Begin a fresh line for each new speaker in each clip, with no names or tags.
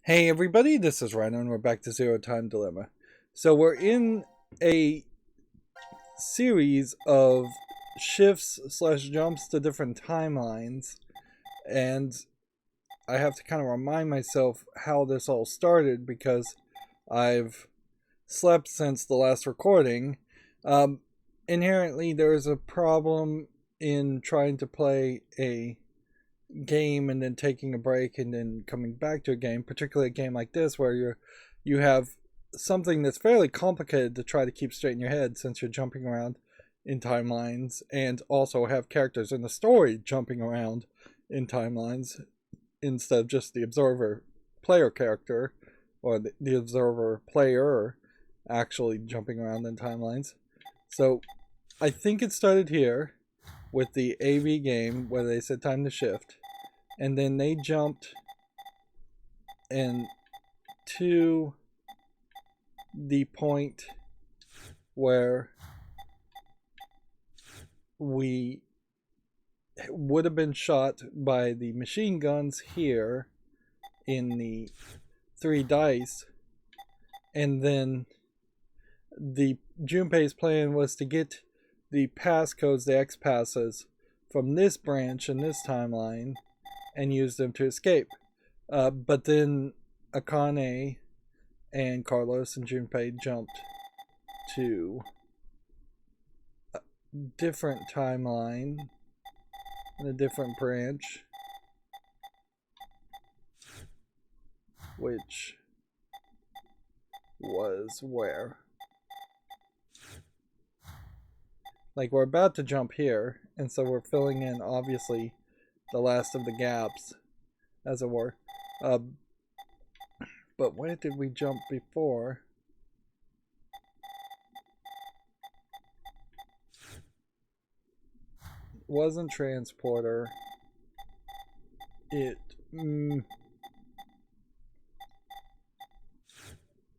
Hey everybody, this is Rydo and we're back to Zero Time Dilemma. So we're in a series of shifts slash jumps to different timelines, and I have to kind of remind myself how this all started because I've slept since the last recording. Um, Inherently, there is a problem in trying to play a game and then taking a break and then coming back to a game, particularly a game like this where you have something that's fairly complicated to try to keep straight in your head since you're jumping around in timelines and also have characters in the story jumping around in timelines instead of just the observer player character or the observer player actually jumping around in timelines. So I think it started here with the AV game where they said time to shift, and then they jumped and to the point where we would have been shot by the machine guns here in the three dice, and then the Junpei's plan was to get the passcodes, the X passes, from this branch in this timeline and use them to escape. But then Akane and Carlos and Junpei jumped to a different timeline in a different branch, which was where? Like, we're about to jump here, and so we're filling in, obviously, the last of the gaps, as it were. But where did we jump before? It wasn't transporter. It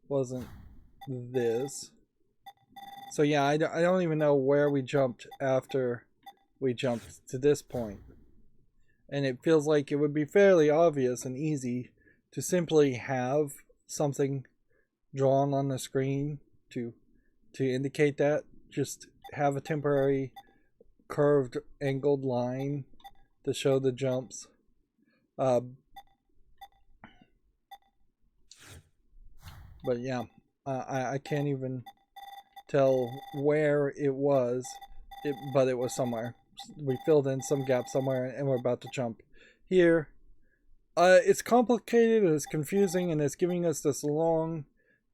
wasn't this. So yeah, I don't even know where we jumped after we jumped to this point. And it feels like it would be fairly obvious and easy to simply have something drawn on the screen to indicate that. Just have a temporary curved angled line to show the jumps. But yeah, I can't even tell where it was, but it was somewhere. We filled in some gap somewhere, and we're about to jump here. It's complicated, it's confusing, and it's giving us this long,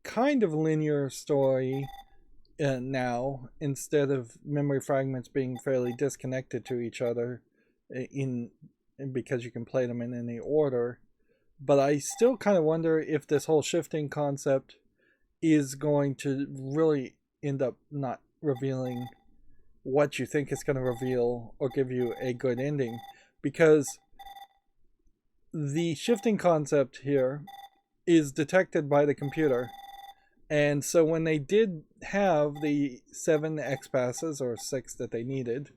kind of linear story now, instead of memory fragments being fairly disconnected to each other in because you can play them in any order. But I still kind of wonder if this whole shifting concept is going to really end up not revealing what you think it's going to reveal or give you a good ending, because the shifting concept here is detected by the computer. And so when they did have the 7 X passes, or 6 that they needed,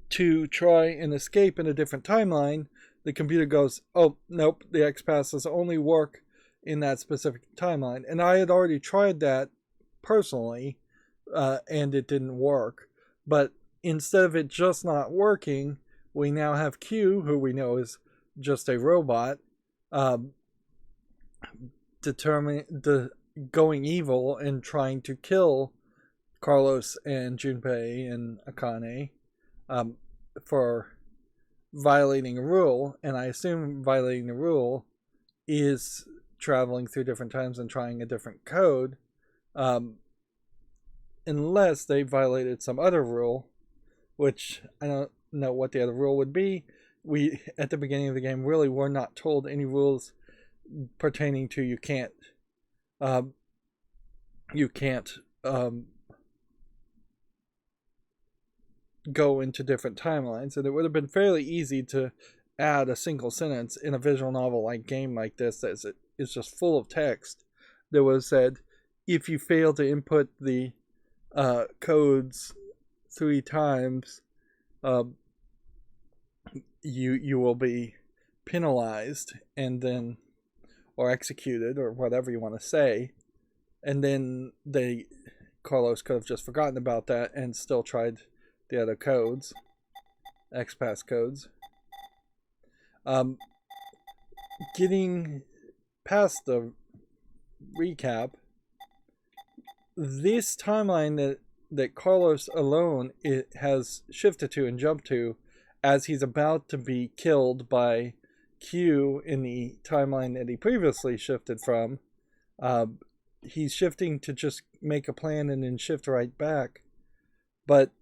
to try and escape in a different timeline, the computer goes, oh, nope, the X passes only work in that specific timeline. And I had already tried that personally, and it didn't work. But instead of it just not working, we now have Q, who we know is just a robot, going evil and trying to kill Carlos and Junpei and Akane for violating a rule. And I assume violating the rule is traveling through different times and trying a different code, unless they violated some other rule, which I don't know what the other rule would be. We, at the beginning of the game, really were not told any rules pertaining to you can't go into different timelines, and it would have been fairly easy to add a single sentence in a visual novel like game like this that is just full of text that was said, if you fail to input the codes 3 times, you will be penalized and then, or executed, or whatever you want to say, and then Carlos could have just forgotten about that and still tried the other codes, X-Pass codes. Getting past the recap, this timeline that Carlos alone has shifted to and jumped to as he's about to be killed by Q in the timeline that he previously shifted from. He's shifting to just make a plan and then shift right back. But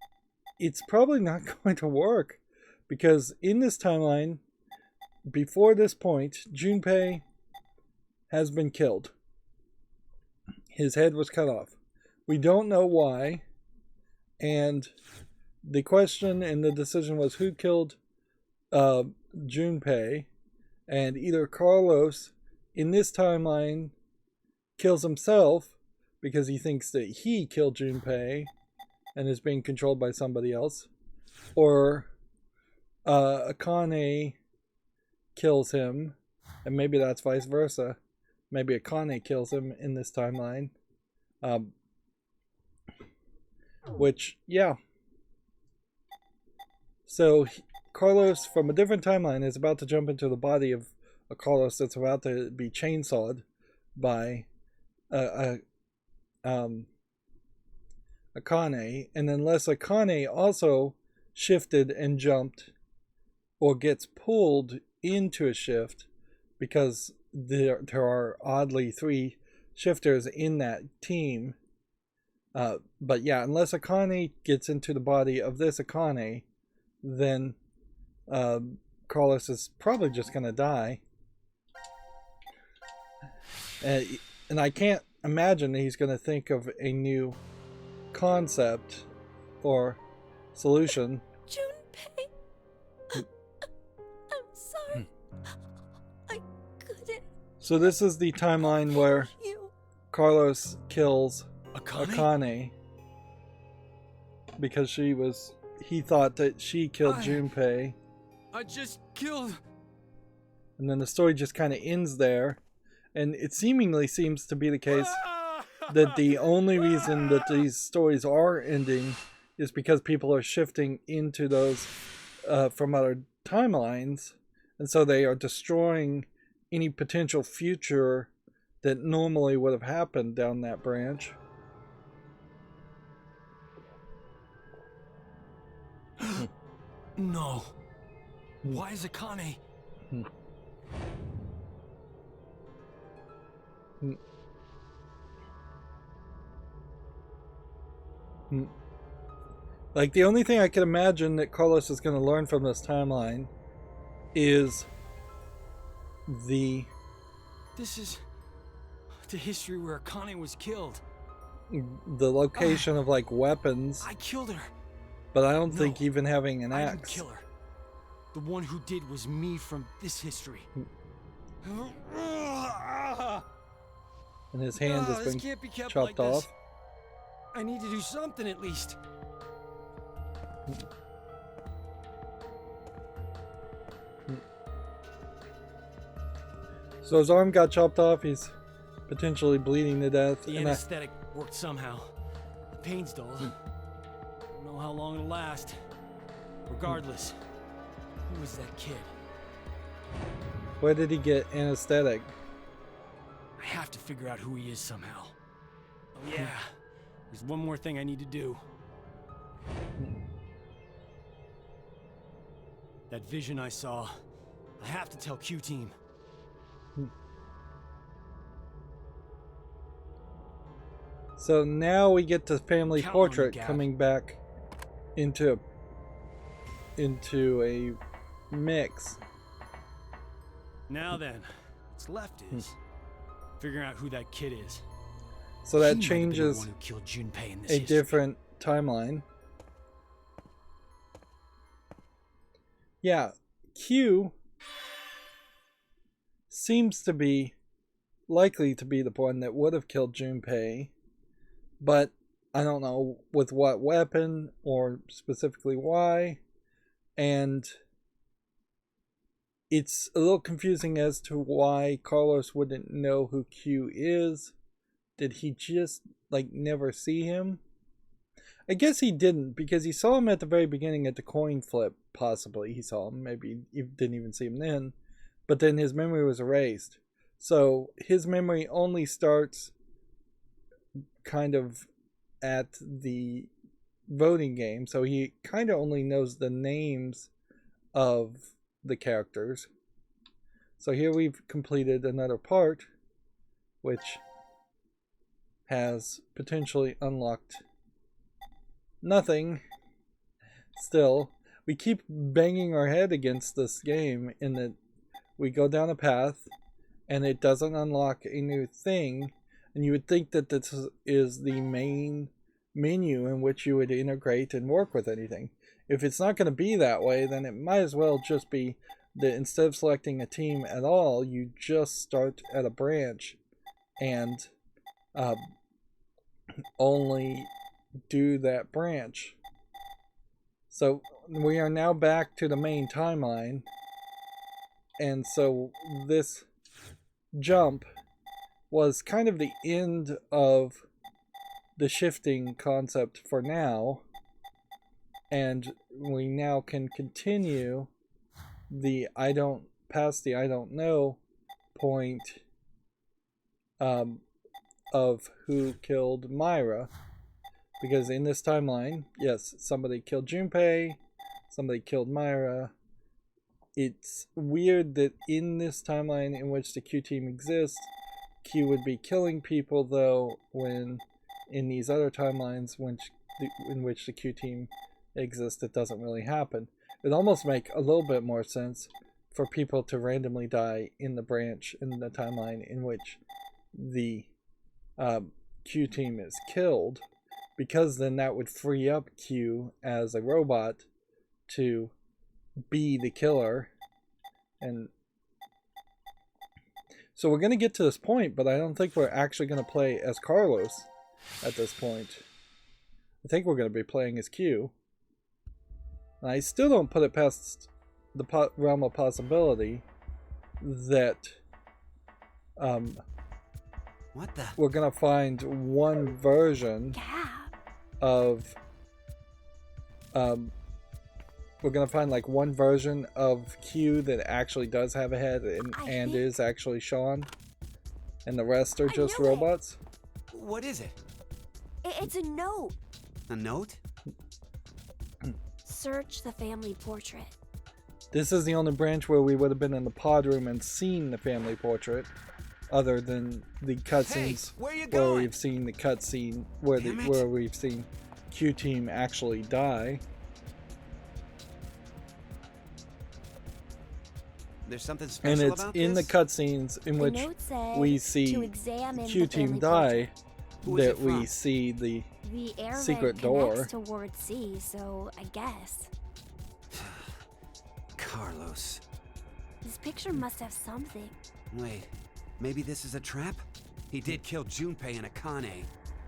it's probably not going to work, because in this timeline, before this point, Junpei has been killed. His head was cut off. We don't know why, and the question and the decision was who killed Junpei, and either Carlos in this timeline kills himself because he thinks that he killed Junpei and is being controlled by somebody else, or Akane kills him, and maybe that's vice versa. Maybe Akane kills him in this timeline. Which, yeah. So Carlos from a different timeline is about to jump into the body of a Carlos that's about to be chainsawed by Akane, and unless Akane also shifted and jumped or gets pulled into a shift, because there are oddly 3 shifters in that team, but yeah, unless Akane gets into the body of this Akane, then Carlos is probably just gonna die. And I can't imagine that he's gonna think of a new concept or solution.
Junpei, I'm sorry. I couldn't.
So this is the timeline where Carlos kills Akane because he thought that she killed Junpei.
I just killed.
And then the story just kind of ends there. And it seemingly seems to be the case that the only reason that these stories are ending is because people are shifting into those from other timelines. And so they are destroying any potential future that normally would have happened down that branch.
No. Why is Akane?
Like, the only thing I can imagine that Carlos is going to learn from this timeline is
This is the history where Akane was killed.
The location of, like, weapons.
I killed her.
But I don't think even having an
I
axe.
didn't kill her. The one who did was me from this history.
And his hand has been
can't be kept
chopped
like
off.
This. I need to do something at least.
So his arm got chopped off. He's potentially bleeding to death.
The anesthetic worked somehow. The pain's dull. Don't know how long it'll last. Regardless, who was that kid?
Where did he get anesthetic?
I have to figure out who he is somehow. Oh yeah, there's one more thing I need to do. That vision I saw, I have to tell Q-Team.
So now we get the family
Count on
portrait
me, Gab.
coming back into a mix.
Now then, what's left is figuring out who that kid is.
So that
He might have been the
changes
one who killed Junpei in this
a
history.
different timeline. Yeah, Q seems to be likely to be the one that would have killed Junpei, but I don't know with what weapon or specifically why. And it's a little confusing as to why Carlos wouldn't know who Q is. Did he just, like, never see him? I guess he didn't, because he saw him at the very beginning at the coin flip, possibly. He saw him, maybe he didn't even see him then. But then his memory was erased. So his memory only starts kind of at the voting game. So he kind of only knows the names of the characters. So here we've completed another part, which has potentially unlocked nothing. Still, we keep banging our head against this game in that we go down a path and it doesn't unlock a new thing, and you would think that this is the main menu in which you would integrate and work with anything. If it's not going to be that way, then it might as well just be that instead of selecting a team at all, you just start at a branch and only do that branch. So we are now back to the main timeline, and so this jump was kind of the end of the shifting concept for now, and we now can continue the I don't know point of who killed Myra. Because in this timeline, yes, somebody killed Junpei, somebody killed Myra. It's weird that in this timeline in which the Q team exists, Q would be killing people, though, when in these other timelines in which the Q team exists, it doesn't really happen. It almost makes a little bit more sense for people to randomly die in the branch in the timeline in which the Q team is killed, because then that would free up Q as a robot to be the killer. And so we're going to get to this point, but I don't think we're actually going to play as Carlos at this point. I think we're going to be playing as Q. And I still don't put it past the realm of possibility that
what the?
We're going to find one version of we're gonna find like one version of Q that actually does have a head and is actually Sean, and the rest are just robots.
What is it?
It's a note.
A note?
Search the family portrait.
This is the only branch where we would have been in the pod room and seen the family portrait, other than the cutscenes where we've seen the cutscene where we've seen Q team actually die.
There's something special
and it's
about
in
this?
the cutscenes in which we see Q team die that we see the
air
secret
vent
door
connects to Ward C, so I guess
Carlos.
this picture must have something.
Wait, maybe this is a trap? He did kill Junpei and Akane.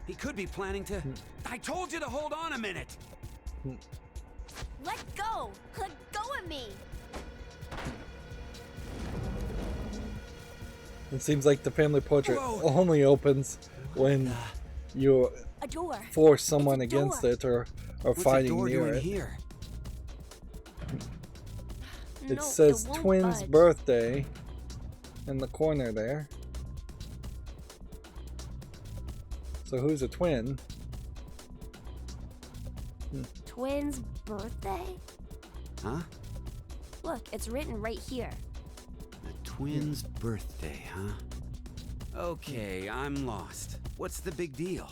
He could be planning to... I told you to hold on a minute!
Let go! Let go of me!
It seems like the family portrait only opens when you force someone against it or fighting near it.
Here?
It says twins' birthday in the corner there. So who's a twin?
Twins' birthday?
Huh?
Look, it's written right here.
The twins' birthday, huh? Okay, I'm lost. What's the big deal?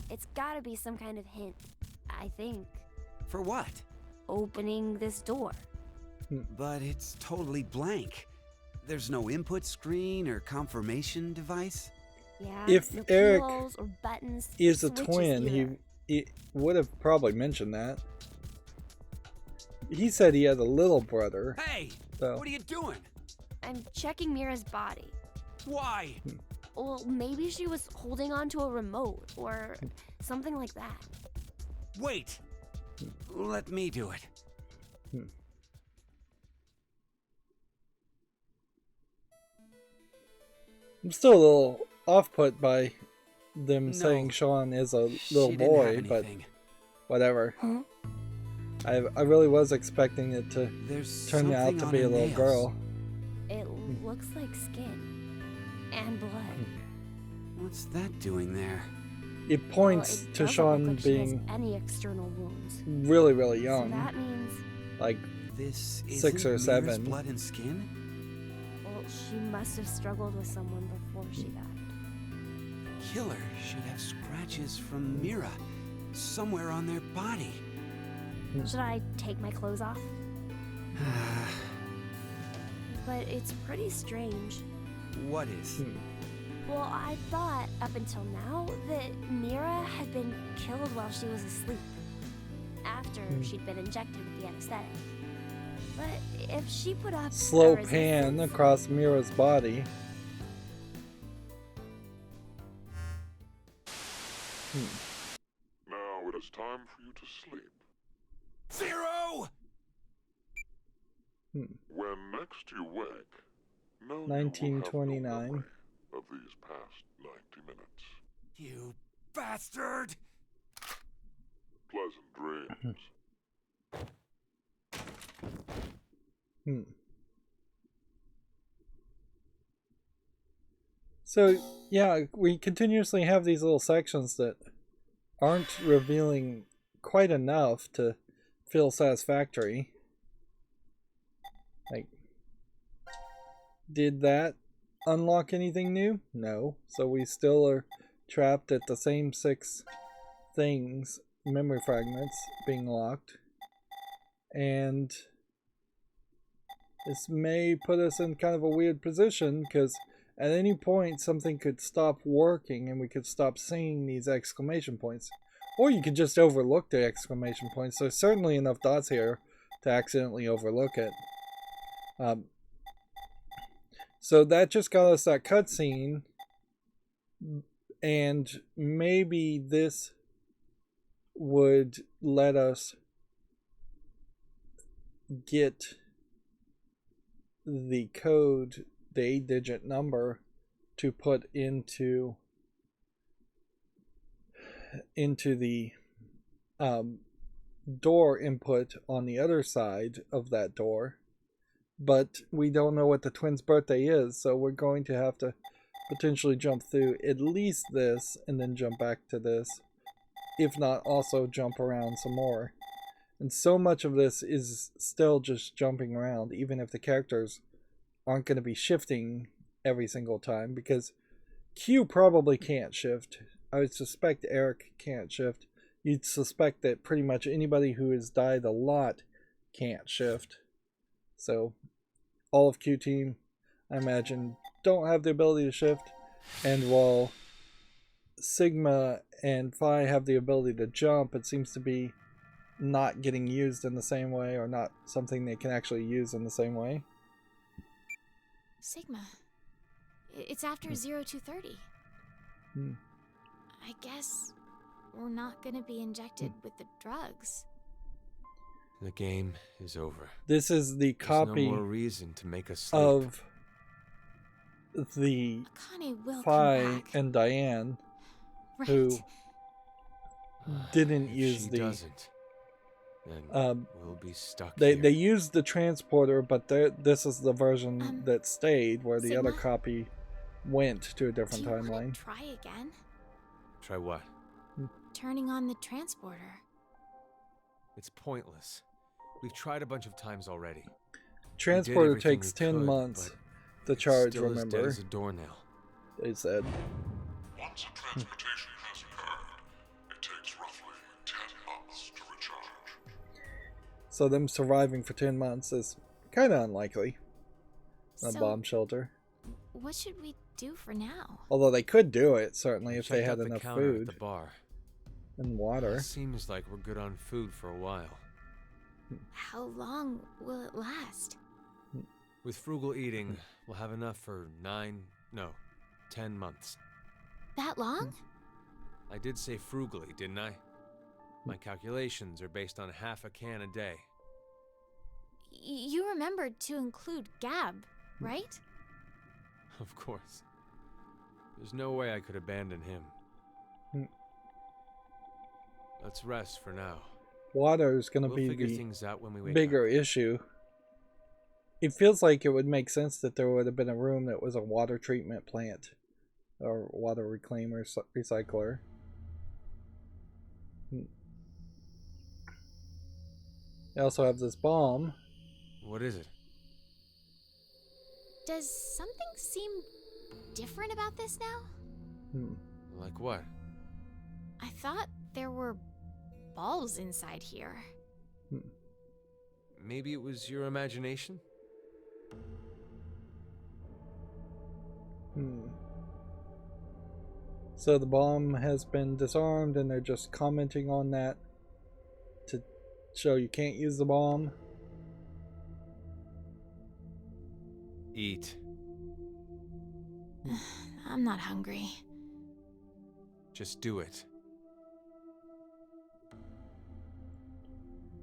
It's gotta be some kind of hint, I think.
For what?
Opening this door.
But it's totally blank. There's no input screen or confirmation device?
Yeah,
if
no
Eric
keyholes or buttons
is
or
a twin, he would have probably mentioned that. He said he had a little brother.
Hey!
So.
What are you doing?
I'm checking Mira's body.
Why?
Well, maybe she was holding on to a remote or something like that.
Wait! Let me do it.
I'm still a little off-put by them
No,
saying Sean is a
she
little
didn't
boy,
have
but
anything.
whatever.
Huh?
I really was expecting it to
There's
turn out
something
to
on
be a
her
little
nails.
girl.
It looks like skin and blood.
What's that doing there?
It points
Well, it
to
doesn't
Sean
look like she has
being
any external wounds.
really, really
So
young,
that means,
like
This
6
isn't
or
Mira's
7.
blood and skin?
well, she must have struggled with someone before she died.
Killer should have scratches from Mira somewhere on their body.
Should I take my clothes off? But it's pretty strange.
What is?
Well, I thought up until now that Mira had been killed while she was asleep, after she'd been injected with the anesthetic. But if she put up
slow
a
pan
resistance-
across Mira's body.
Now it is time for you to sleep.
Zero!
When next you wake, know you will have no
1929.
memory of these past 90 minutes.
You bastard!
Pleasant dreams.
So, yeah, we continuously have these little sections that aren't revealing quite enough to feel satisfactory. Like, did that unlock anything new? No. So we still are trapped at the same 6 things, memory fragments, being locked. And this may put us in kind of a weird position, because at any point something could stop working and we could stop seeing these exclamation points. Or you could just overlook the exclamation points. There's certainly enough dots here to accidentally overlook it. So that just got us that cutscene, and maybe this would let us get the code, the 8-digit number, to put into the door input on the other side of that door. But we don't know what the twins' birthday is, so we're going to have to potentially jump through at least this and then jump back to this, if not also jump around some more. And so much of this is still just jumping around, even if the characters aren't going to be shifting every single time, because Q probably can't shift. I would suspect Eric can't shift. You'd suspect that pretty much anybody who has died a lot can't shift. So all of Q Team, I imagine, don't have the ability to shift. And while Sigma and Phi have the ability to jump, it seems to be not getting used in the same way, or not something they can actually use in the same way.
Sigma. It's after 0230. I guess we're not gonna be injected with the drugs.
The game is over.
This is the copy
There's no more reason to make us sleep.
of the
Akane will
Phi
come back.
and Diane
Right.
who didn't
If
use
she
the
doesn't, then we'll be stuck
they
here.
used the transporter, but this is the version that stayed, where the other
Sigma?
copy went to a
Do
different
you wanna
timeline.
try again?
Try what?
Turning on the transporter.
It's pointless. We've tried a bunch of times already.
Transporter
everything
takes
we
10
could,
months
but
to
it's
charge,
still as dead
remember,
as a doornail.
they said.
Once a transmutation has occurred, it takes roughly 10 months to recharge.
So them surviving for 10 months is kind of unlikely in a
So,
bomb shelter.
what should we do for now?
Although they could do it, certainly, if they
Checked
had
out the
enough
counter at
food
the bar.
and water.
It seems like we're good on food for a while.
How long will it last?
With frugal eating, we'll have enough for 10 months.
That long?
I did say frugally, didn't I? My calculations are based on half a can a day.
You remembered to include Gab, right?
Of course. There's no way I could abandon him.
Hmm.
Let's rest for now.
Water is going to
We'll
be
figure
the
things out when we wake
bigger
up.
issue. It feels like it would make sense that there would have been a room that was a water treatment plant or water reclaimer, recycler. They also have this bomb.
What is it?
Does something seem different about this now?
Like what?
I thought there were balls inside here.
Maybe it was your imagination?
So the bomb has been disarmed and they're just commenting on that to show you can't use the bomb.
Eat.
I'm not hungry.
Just do it.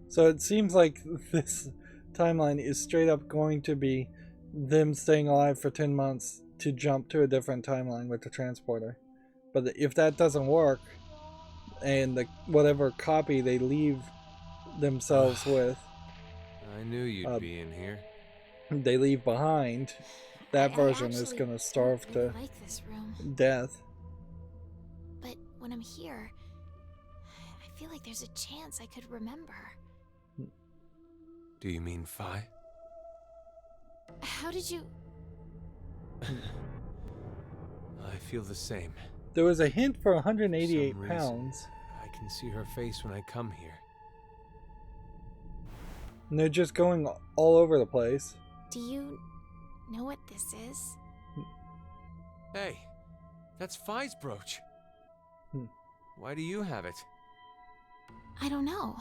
So it seems like this timeline is straight up going to be them staying alive for 10 months to jump to a different timeline with the transporter. But if that doesn't work, and whatever copy they leave themselves with,
I knew you'd be in here.
they leave behind, that
I
version is
actually
going to starve
don't really
to
like this room.
death.
But when I'm here, I feel like there's a chance I could remember.
Do you mean Phi?
How did you...
I feel the same.
There was a hint for
For
188
some reason,
pounds,
I can see her face when I come here.
and they're just going all over the place.
Do you know what this is?
Hey, that's Phi's brooch. Why do you have it?
I don't know.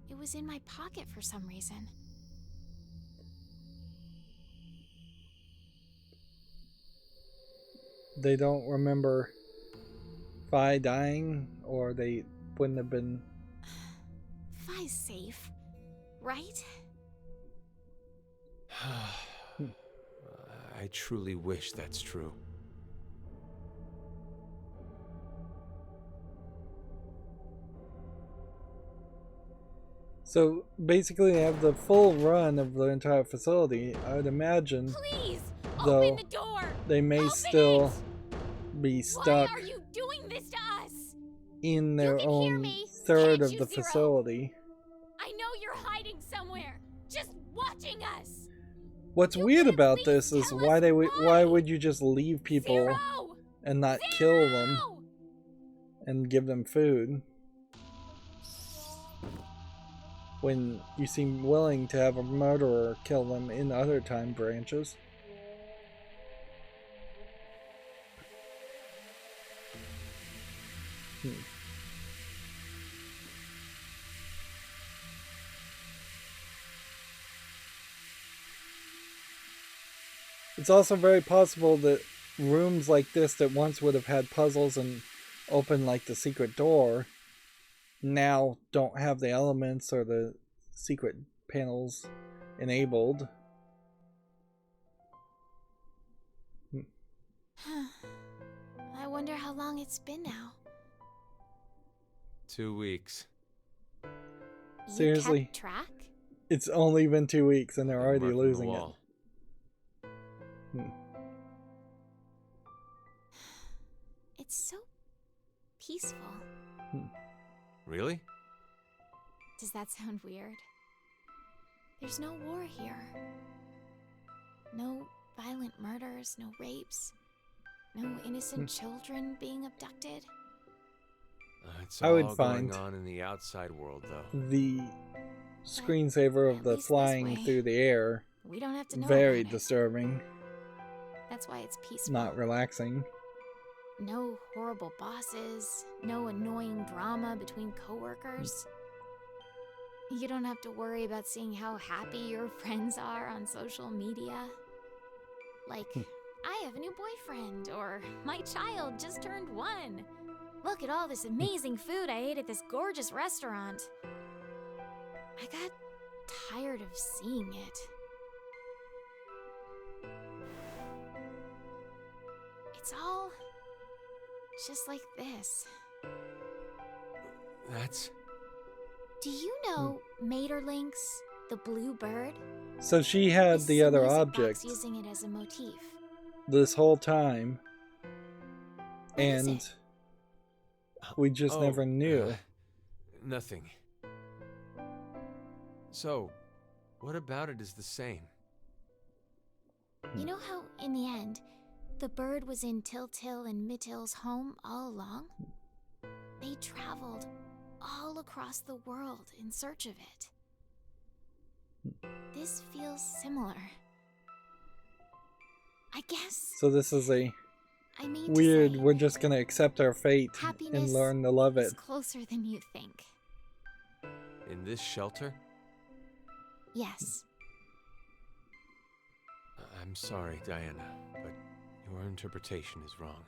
It was in my pocket for some reason.
They don't remember Phi dying, or they wouldn't have been.
Phi's safe, right?
I truly wish that's true.
So basically, they have the full run of the entire facility. I would imagine,
Please,
though,
open the door.
they may
Open
still
it.
be stuck
Why are you doing this to us?
in their
can hear
own
me,
third
can't
of
you,
the
Zero?
facility.
I know you're hiding somewhere, just watching us.
What's
You
weird
can at
about
least
this is
tell
why
us
why
why.
would you just leave people
Zero!
and not kill them
Zero!
and give them food when you seem willing to have a murderer kill them in other time branches? It's also very possible that rooms like this that once would have had puzzles and open like the secret door now don't have the elements or the secret panels enabled.
I wonder how long it's been now.
2 weeks.
Seriously?
You kept track?
It's only been 2 weeks and they're already
Marking the
losing it.
wall.
It's so peaceful.
Really?
Does that sound weird? There's no war here. No violent murders, no rapes, no innocent children being abducted.
It's
I would
all
find
going on in the outside world, though.
The screensaver of
At
the
least this
flying
way,
through the air,
We don't have to know
very
about it.
disturbing,
That's why it's peaceful.
not relaxing.
No horrible bosses, no annoying drama between coworkers. You don't have to worry about seeing how happy your friends are on social media. Like, I have a new boyfriend, or my child just turned 1. Look at all this amazing food I ate at this gorgeous restaurant. I got tired of seeing it. It's all just like this.
That's...
Do you know Maeterlinx, the blue bird?
So she had
This
the
is a
other
music
object
box using it as a motif.
this whole time,
What is
and
it?
we just never knew.
Nothing. So, what about it is the same?
You know how, in the end, the bird was in Tiltil and Mittil's home all along? They traveled all across the world in search of it. This feels similar. I guess
So this is a
I mean
weird,
to say,
we're just gonna accept our fate and
happiness
learn to love
is
it.
closer than you think.
In this shelter?
Yes.
I'm sorry, Diana, but your interpretation is wrong.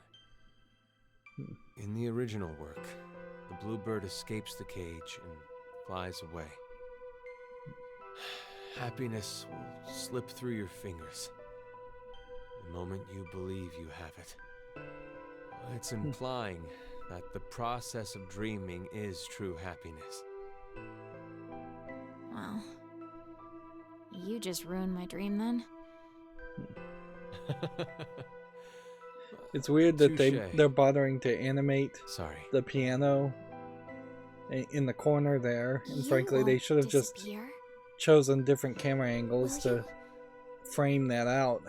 In the original work, the bluebird escapes the cage and flies away. Happiness will slip through your fingers the moment you believe you have it. It's implying that the process of dreaming is true happiness.
Well, you just ruined my dream then.
It's weird that
Touché.
they're bothering to animate
Sorry.
the piano in the corner there, and
You
frankly they
won't
should have just
disappear.
chosen different camera angles
Will
to
you?
frame that out.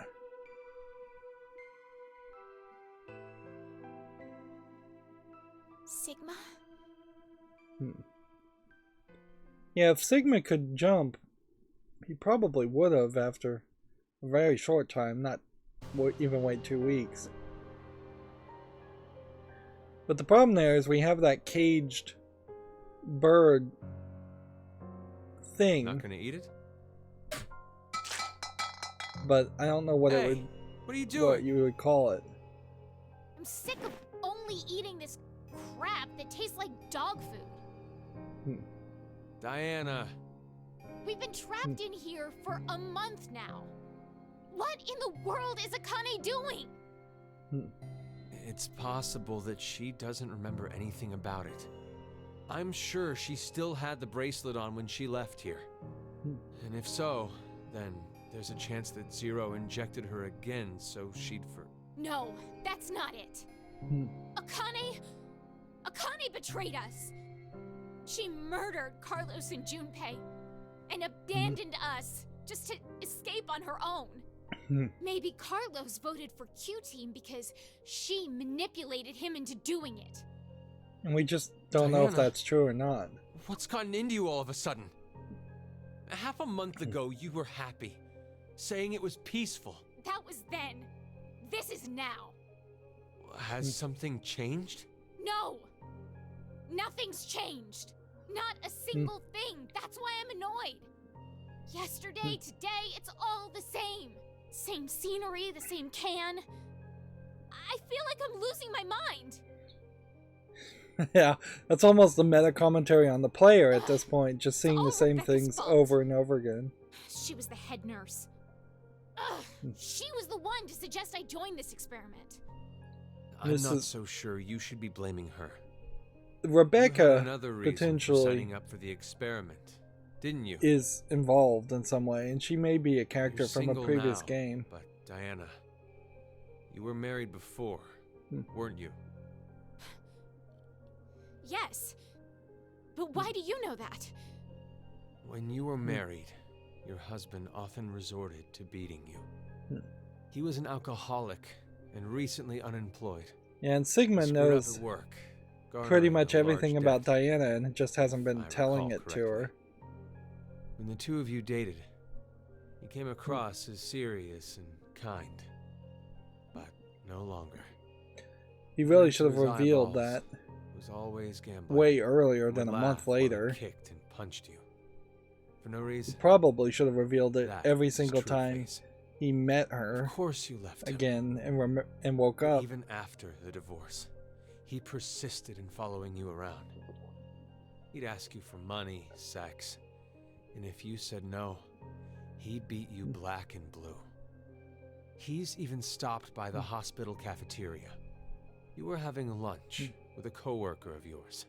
Sigma?
Yeah, if Sigma could jump, he probably would have after a very short time, not even wait 2 weeks. But the problem there is we have that caged bird thing,
Not gonna eat it?
but I don't know what
Hey,
it would,
what are you
what
doing?
you would call it.
I'm sick of only eating this crap that tastes like dog food.
Diana.
We've been trapped in here for a month now. What in the world is Akane doing?
It's possible that she doesn't remember anything about it. I'm sure she still had the bracelet on when she left here. And if so, then there's a chance that Zero injected her again so she'd
No, that's not it. Akane betrayed us. She murdered Carlos and Junpei and abandoned us just to escape on her own. Maybe Carlos voted for Q-Team because she manipulated him into doing it.
And we just don't know if
Diana.
that's true or not.
What's gotten into you all of a sudden? Half a month ago, you were happy, saying it was peaceful.
That was then. This is now.
Has something changed?
No! Nothing's changed. Not a single thing. That's why I'm annoyed. Yesterday, today, it's all the same. Same scenery, the same can. I feel like I'm losing my mind.
Yeah, that's almost the meta commentary on the player at this point, just seeing
all
the same
Rebecca's
things
fault.
over and over again.
She was the head nurse. Ugh, she was the one to suggest I join this experiment.
I'm
This
not
is-
so sure you should be blaming her. You had
Rebecca
another reason for
potentially
signing up for the experiment, didn't you?
is involved in some way, and she may be a character
You're
from a
single
previous
now,
game.
But Diana, you were married before, weren't you?
Yes. But why do you know that?
When you were married, your husband often resorted to beating you. He was an alcoholic and recently unemployed.
Yeah, and Sigma
He screwed up
knows
at work,
pretty
garnering
much
a
everything
large
about
debt.
Diana, and just hasn't been
I
telling
recall
it to her.
When the two of you dated, you came across as serious and kind, but no longer.
He really
Into
should have
his
revealed
eyeballs
that
was always gambling.
way earlier
Would
than a
laugh
month
while he
later.
kicked and punched you for no
He
reason.
probably should have revealed it
That
every
is
single
true
time
face.
he met her
Of course you left him.
again and woke
But
up.
even after the divorce, he persisted in following you around. He'd ask you for money, sex, and if you said no, he'd beat you black and blue. He's even stopped by the hospital cafeteria. You were having lunch with a coworker of yours.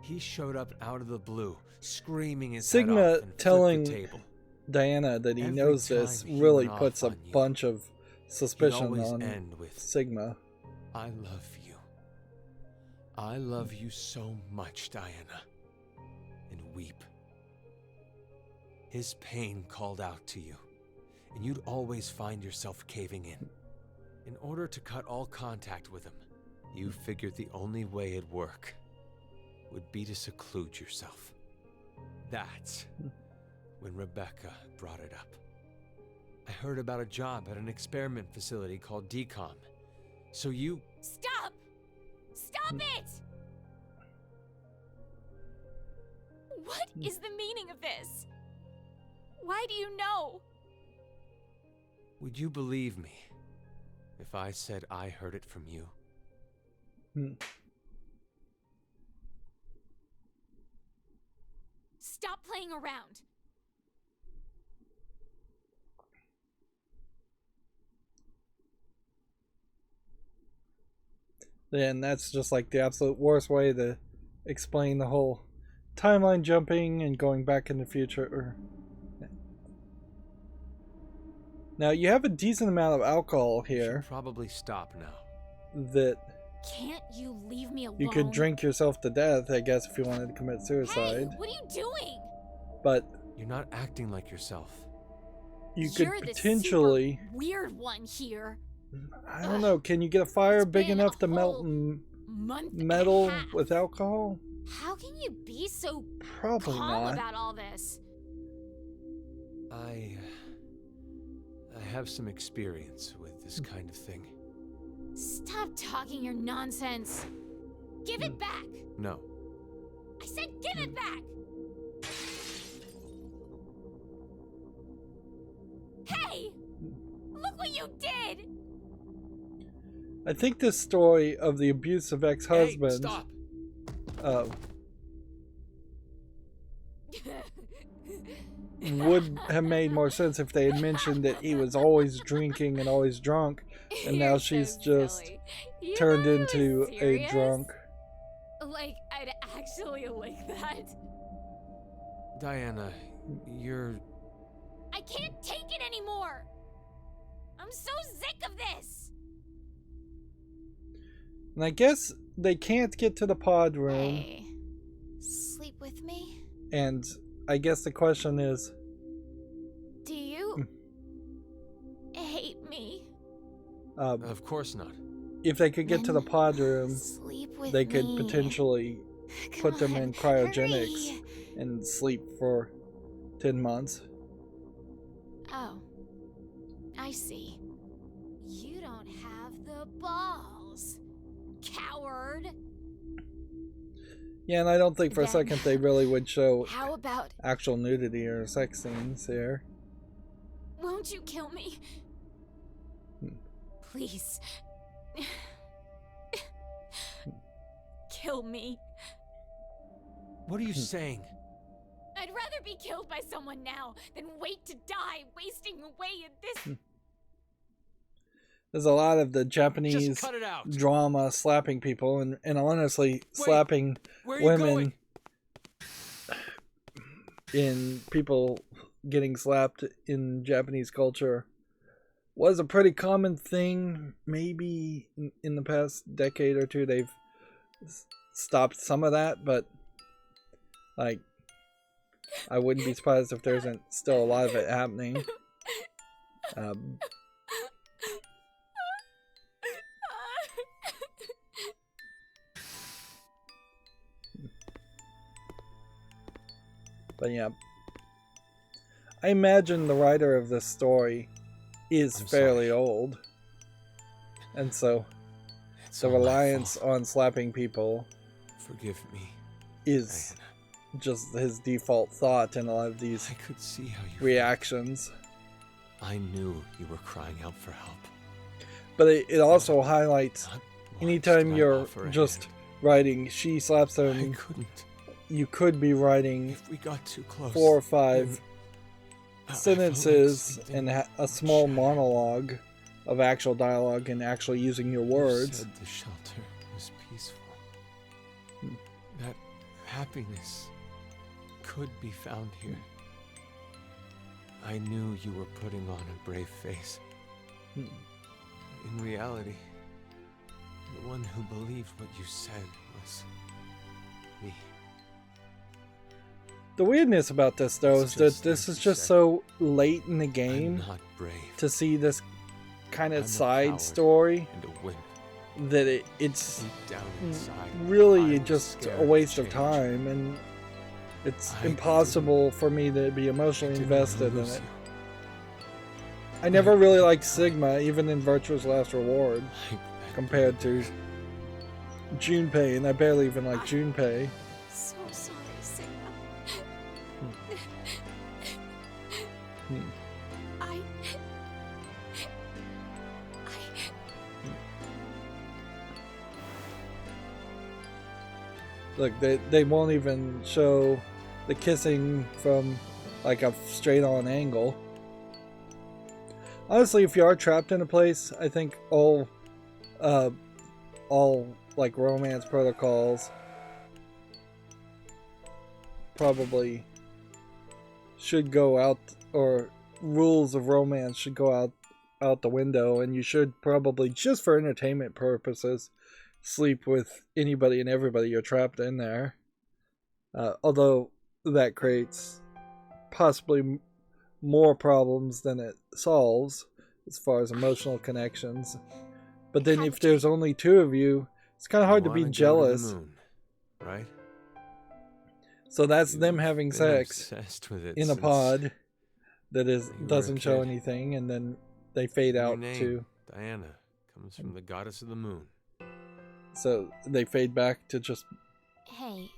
He showed up out of the blue, screaming his head
Sigma
off and flipped
telling
the table.
Diana that he
Every
knows this
time he
really
went
puts a
off on you,
bunch of
He'd
suspicion
always
on
end with,
Sigma.
I love you. I love you so much, Diana. And weep. His pain called out to you, and you'd always find yourself caving in. In order to cut all contact with him, you figured the only way it'd work would be to seclude yourself. That's when Rebecca brought it up. I heard about a job at an experiment facility called Decom. So you...
Stop! Stop it! What is the meaning of this? Why do you know?
Would you believe me if I said I heard it from you?
Stop playing around.
Then that's just like the absolute worst way to explain the whole timeline jumping and going back in the future. Now you have a decent amount of alcohol
You
here
should probably stop now.
that
Can't you leave me alone?
you could drink yourself to death, I guess, if you wanted to commit
Hey,
suicide.
what are you doing?
But
You're not acting like yourself.
you could
You're the
potentially,
super weird one here.
I don't know, can you get a fire
It's
big
been
enough
a
to melt
whole month and a
metal
half.
with alcohol?
How can you be so
Probably
calm
not.
about all this?
I have some experience with this kind of thing.
Stop talking your nonsense. Give it back.
No.
I said give it back. Hey! Look what you did!
I think this story of the abusive ex-husband
Hey, stop!
would have made more sense if they had mentioned that he was always drinking and always drunk, and now
You're
she's
so
just
silly. You
turned
thought I
into
was
a
serious?
drunk.
Like, I'd actually like that.
Diana, you're...
I can't take it anymore! I'm so sick of this!
And I guess they can't get to the pod room,
Hey, sleep with me?
and I guess the question is,
Do you hate me?
Of course not.
if they could get to the
Then
pod room,
Sleep with
they could
me.
potentially
Come
put them
on,
in cryogenics
hurry.
and sleep for 10 months.
Oh, I see. You don't have the balls, coward.
Yeah, and I don't think for a
Then-
second they really would show
How about,
actual nudity or sex scenes here.
won't you kill me? Please. Kill me.
What are you saying?
I'd rather be killed by someone now than wait to die, wasting away in this.
There's a lot of the Japanese
Just cut it out.
drama slapping people, and honestly, slapping
Where are you
women
going?
in people getting slapped in Japanese culture was a pretty common thing. Maybe in the past decade or two they've stopped some of that, but like I wouldn't be surprised if there isn't still a lot of it happening. But yeah, I imagine the writer of this story is
I'm
fairly
sorry.
old, and so
It's
the
all my
reliance
fault.
on slapping people
Forgive me,
is
Diana.
just his default thought in a lot of these
I could see how you
reactions.
I knew you were crying out for help.
But it also highlights
Not once
anytime
did I
you're
offer a
just
hand.
writing she slaps
I
him,
couldn't.
you could be writing
If we got too close,
4 or 5 sentences and a small monologue of actual dialogue and actually using your
You
words.
said the shelter was peaceful. That happiness could be found here. I knew you were putting on a brave face. In reality, the one who believed what you said was me.
The weirdness about this, though,
It's
is that
just
this
like
is
you
just
said.
so late in the
I'm
game
not brave.
to see this kind
I'm
of
a
side
coward
story
and a wimp.
that it's
Deep down inside,
really
I was
just
scared
a
of
waste of
change.
time, and it's
I
impossible for me to be emotionally
didn't wanna
invested in
lose
it.
you.
I never really liked Sigma, even in Virtue's Last Reward,
I begged
compared
you.
to Junpei, and I barely even like Junpei.
So sorry, Sigma. I
Look, they won't even show the kissing from like a straight on angle. Honestly, if you are trapped in a place, I think all like romance protocols probably should go out, or rules of romance should go out the window, and you should probably, just for entertainment purposes, sleep with anybody and everybody you're trapped in there. Although that creates possibly more problems than it solves as far as emotional connections. But then if there's only two of you, it's kind of hard to be
wanna go
jealous.
the moon, right?
So that's
You've
them having
been
sex
obsessed with it
in a
since
pod that
you were a
doesn't show
kid.
anything, and then they fade
Your
out
name,
to,
Diana, comes from the goddess of the moon.
so they fade back to just
Hey,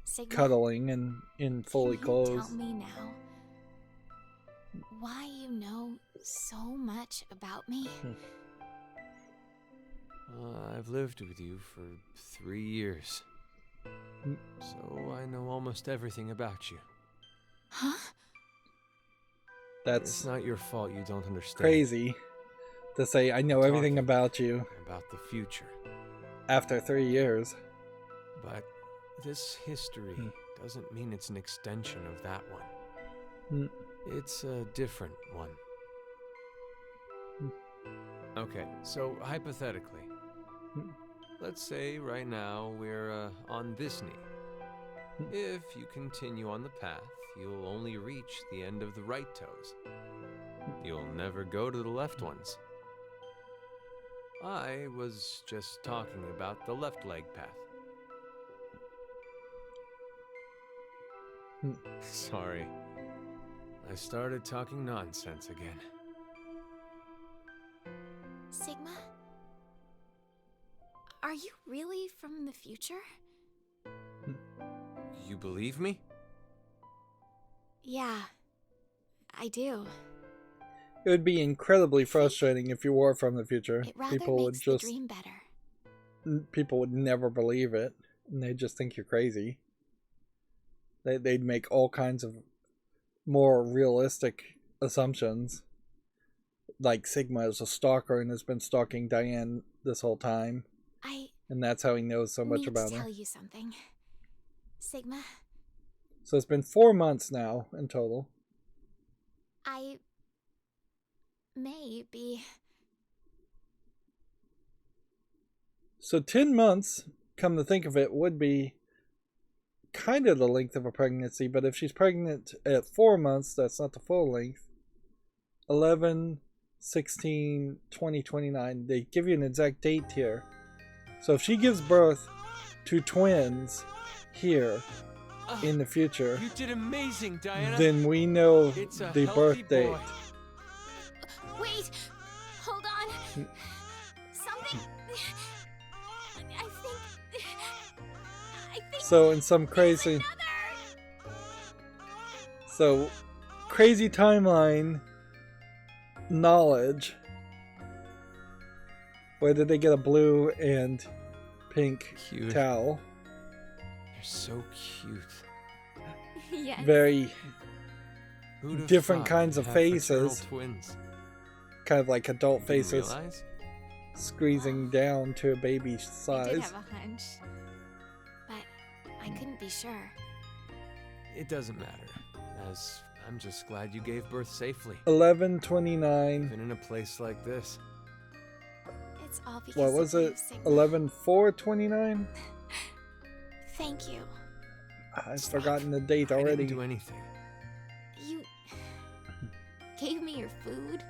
Sigma.
cuddling and in fully
Can you
clothed.
tell me now why you know so much about me?
I've lived with you for 3 years, so I know almost everything about you.
Huh?
It's
That's
not your fault you don't understand.
crazy to say I know everything
Talking
about you
about the future.
after 3 years.
But this history doesn't mean it's an extension of that one.
Hmm.
It's a different one. Okay, so hypothetically, let's say right now we're on this knee. If you continue on the path, you'll only reach the end of the right toes. You'll never go to the left ones. I was just talking about the left leg path. Sorry. I started talking nonsense again.
Sigma? Are you really from the future?
You believe me?
Yeah, I do.
It would be incredibly frustrating if you were from the future.
It rather
People would
makes the
just
dream better.
people would never believe it, and they'd just think you're crazy. They'd make all kinds of more realistic assumptions, like Sigma is a stalker and has been stalking Diane this whole time,
I
and that's how he knows so much
need
about
to
her.
tell you something. Sigma,
So it's been 4 months now in total.
I may be...
So 10 months, come to think of it, would be kind of the length of a pregnancy, but if she's pregnant at 4 months, that's not the full length. 11, 16, 20, 29. They give you an exact date here. So if she gives birth to twins here in the future,
You did amazing, Diana.
then we know
It's a
the
healthy
birth date.
boy.
Wait! Hold on! Something... I think...
So in some crazy... So, crazy timeline knowledge. Where did they get a blue and pink
Cute.
towel?
You're so cute.
Yes.
Very
Who'd have
different
thought
kinds of
we'd have fraternal
faces.
Twins.
Kind of like adult
You didn't
faces
realize?
squeezing down to a baby
I did
size.
have a hunch, but I couldn't be sure.
It doesn't matter, as I'm just glad you gave birth safely.
11:29.
Even in a place like this.
It's all because
What was
of you,
it?
Sigma.
11:4:29.
Thank you.
I've forgotten the date
I
already.
didn't do anything.
You gave me your food.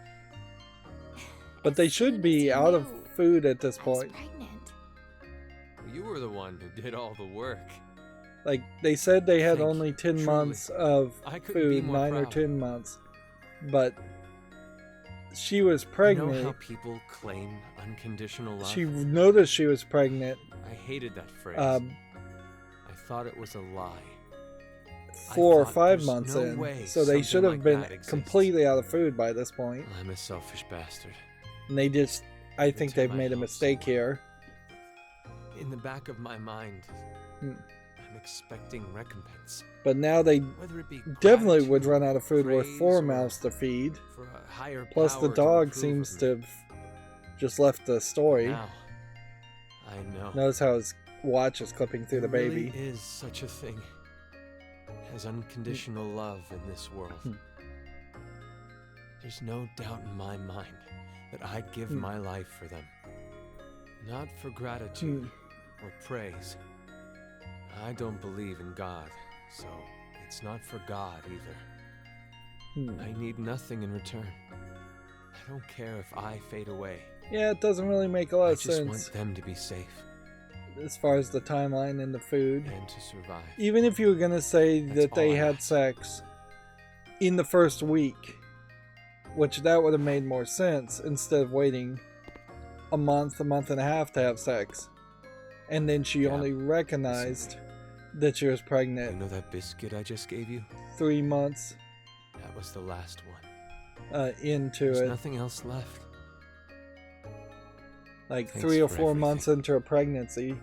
But they
As
should
soon as
be
you
out of
knew
food at this
I was
point.
pregnant.
You were the one who did all the work.
Like, they said they had
Thank
only
you,
10
truly.
months of
I couldn't be
food,
more
9 or
proud.
10 months. But she was
You know
pregnant.
how people claim unconditional love?
She noticed she was pregnant
I hated that phrase. I thought it was a lie.
4 or
thought
5
there's
months
no
in.
way
So they
something
should have
like
been
that exists.
completely out of food by this point.
I'm a selfish bastard.
And they just, I think
Until
they've
my
made a
house.
mistake here.
In the back of my mind,
Hmm.
I'm expecting recompense.
But now they
Whether it be
definitely would
gratitude,
run out of food with
praise,
4
or
mouths to feed.
for a higher
Plus the
power to
dog
approve
seems
of
to
me.
have just left the story.
Now, I know.
Notice how his watch is clipping through the
There
baby.
really is such a thing as unconditional love in this world.
Hmm.
There's no doubt in my mind that I'd give
Hmm.
my life for them. Not for gratitude
Hmm.
or praise. I don't believe in God, so it's not for God either.
Hmm.
I need nothing in return. I don't care if I fade away.
Yeah, it doesn't really make a lot
I
of
just
sense
want them to be safe
as far as the timeline and the food.
and to survive.
Even if you were gonna say
That's
that they
all I
had
ask.
sex in the first week, which that would have made more sense instead of waiting a month and a half to have sex. And then she
Yeah.
only recognized that she was
You
pregnant
know that biscuit I just gave you?
3 months
That was the last one.
into
There's
it.
nothing else left.
Like
Thanks
3 or
for
4 months
everything.
into a pregnancy.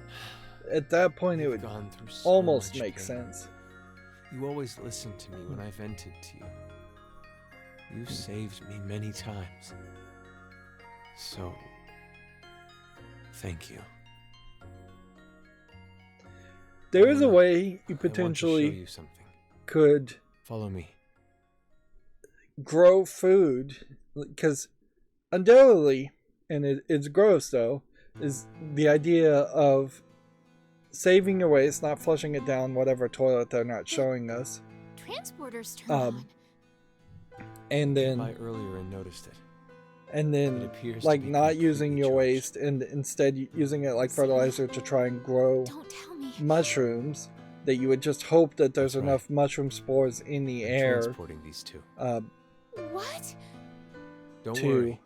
At that point, it
We've
would
gone through so
almost
much
make
pain.
sense.
You always listened to me when I vented to you. You've saved me many times. So, thank you.
There is a
Luna,
way you
I want to show
potentially
you something.
could
Follow me.
grow food, because undoubtedly, and it's gross though, is the idea of saving your waste, not flushing it down whatever toilet they're not showing us,
Transporters turned on.
and
Came by
then
earlier and noticed it.
and
It
then
appears to
like
be
not using
completely
your
charged.
waste and instead using it like fertilizer to try and grow
Don't tell me.
mushrooms, that you would just hope that there's
That's right.
enough mushroom spores in the
I'm
air
transporting these two.
What?
Don't
to-
worry.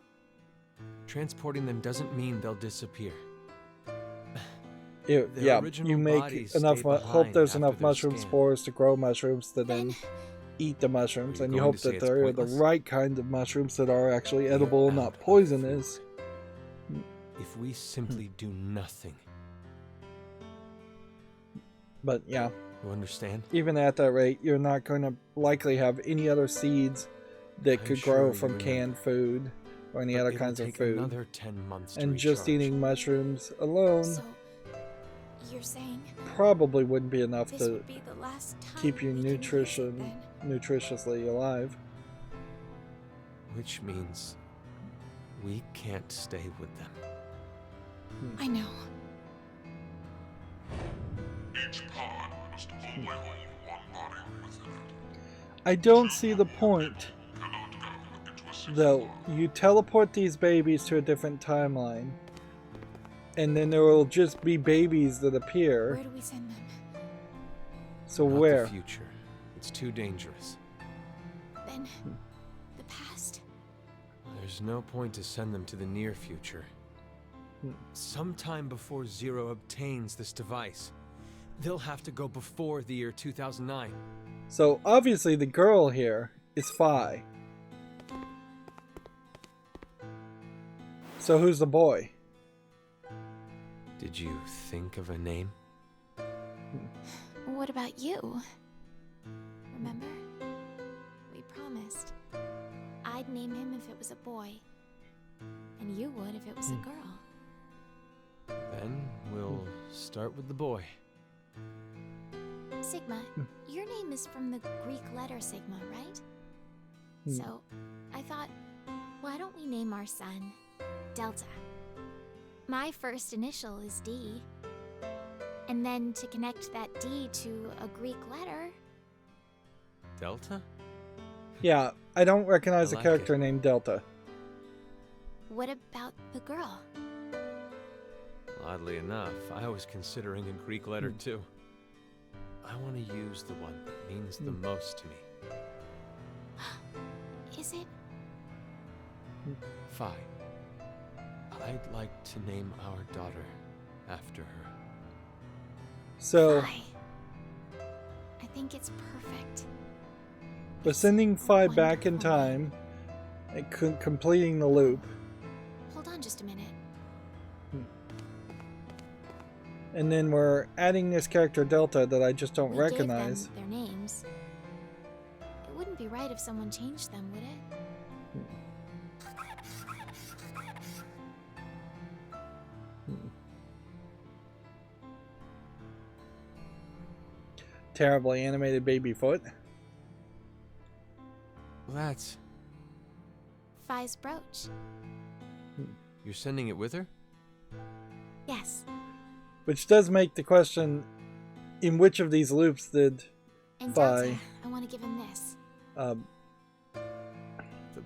Transporting them doesn't mean they'll disappear. Their
yeah,
original
you make
bodies
enough
stay
hope
behind
there's
after
enough
they're
mushroom
scanned.
spores to grow mushrooms to then
Then
eat the mushrooms,
Are you
and you
going
hope
to say
that
it's
they're the
pointless?
right kind of mushrooms that are actually
We're
edible,
out
not
of
poisonous.
food. If we simply do nothing,
But yeah,
you understand?
even at that rate, you're not going to likely have any other seeds that
I'm
could
sure
grow
you
from
remember.
canned food or any
But
other
it'll
kinds of
take
food.
Another 10 months to
And just
recharge.
eating mushrooms alone
so you're saying
probably wouldn't be enough
this
to
would be the last time
keep you
we can use it then?
nutritiously alive.
Which means we can't stay with them.
I know.
Each pod must only hold one body within it.
I don't see the point,
Cannot go into a single
though. You teleport these babies to a different timeline, and then there will just be babies that appear.
Where do we send them?
So
Not
where?
the future. It's too dangerous.
Then the past?
There's no point to send them to the near future. Sometime before Zero obtains this device, they'll have to go before the year 2009.
So obviously the girl here is Phi. So who's the boy?
Did you think of a name?
What about you? Remember? We I'd name him if it was a boy. And you would if it was a girl.
Then we'll start with the boy.
Sigma, your name is from the Greek letter Sigma, right? So, I thought, why don't we name our son Delta? My first initial is D. And then to connect that D to a Greek letter...
Delta?
Yeah, I don't recognize
I
a
like
character
it.
named Delta.
What about the girl?
Oddly enough, I was considering a Greek letter too. I want to use the one that means the most to me.
Is it?
Phi. I'd like to name our daughter after her.
So,
Phi. I think it's perfect.
we're sending Phi
Wonderful
back in time and completing the loop.
Hold on just a minute.
And then we're adding this character Delta that I just don't
We
recognize.
gave them their names. It wouldn't be right if someone changed them, would it?
Terribly animated baby foot.
That's...
Phi's brooch.
You're sending it with her?
Yes.
Which does make the question, in which of these loops did
And
Phi...
Delta, I want to give him this.
The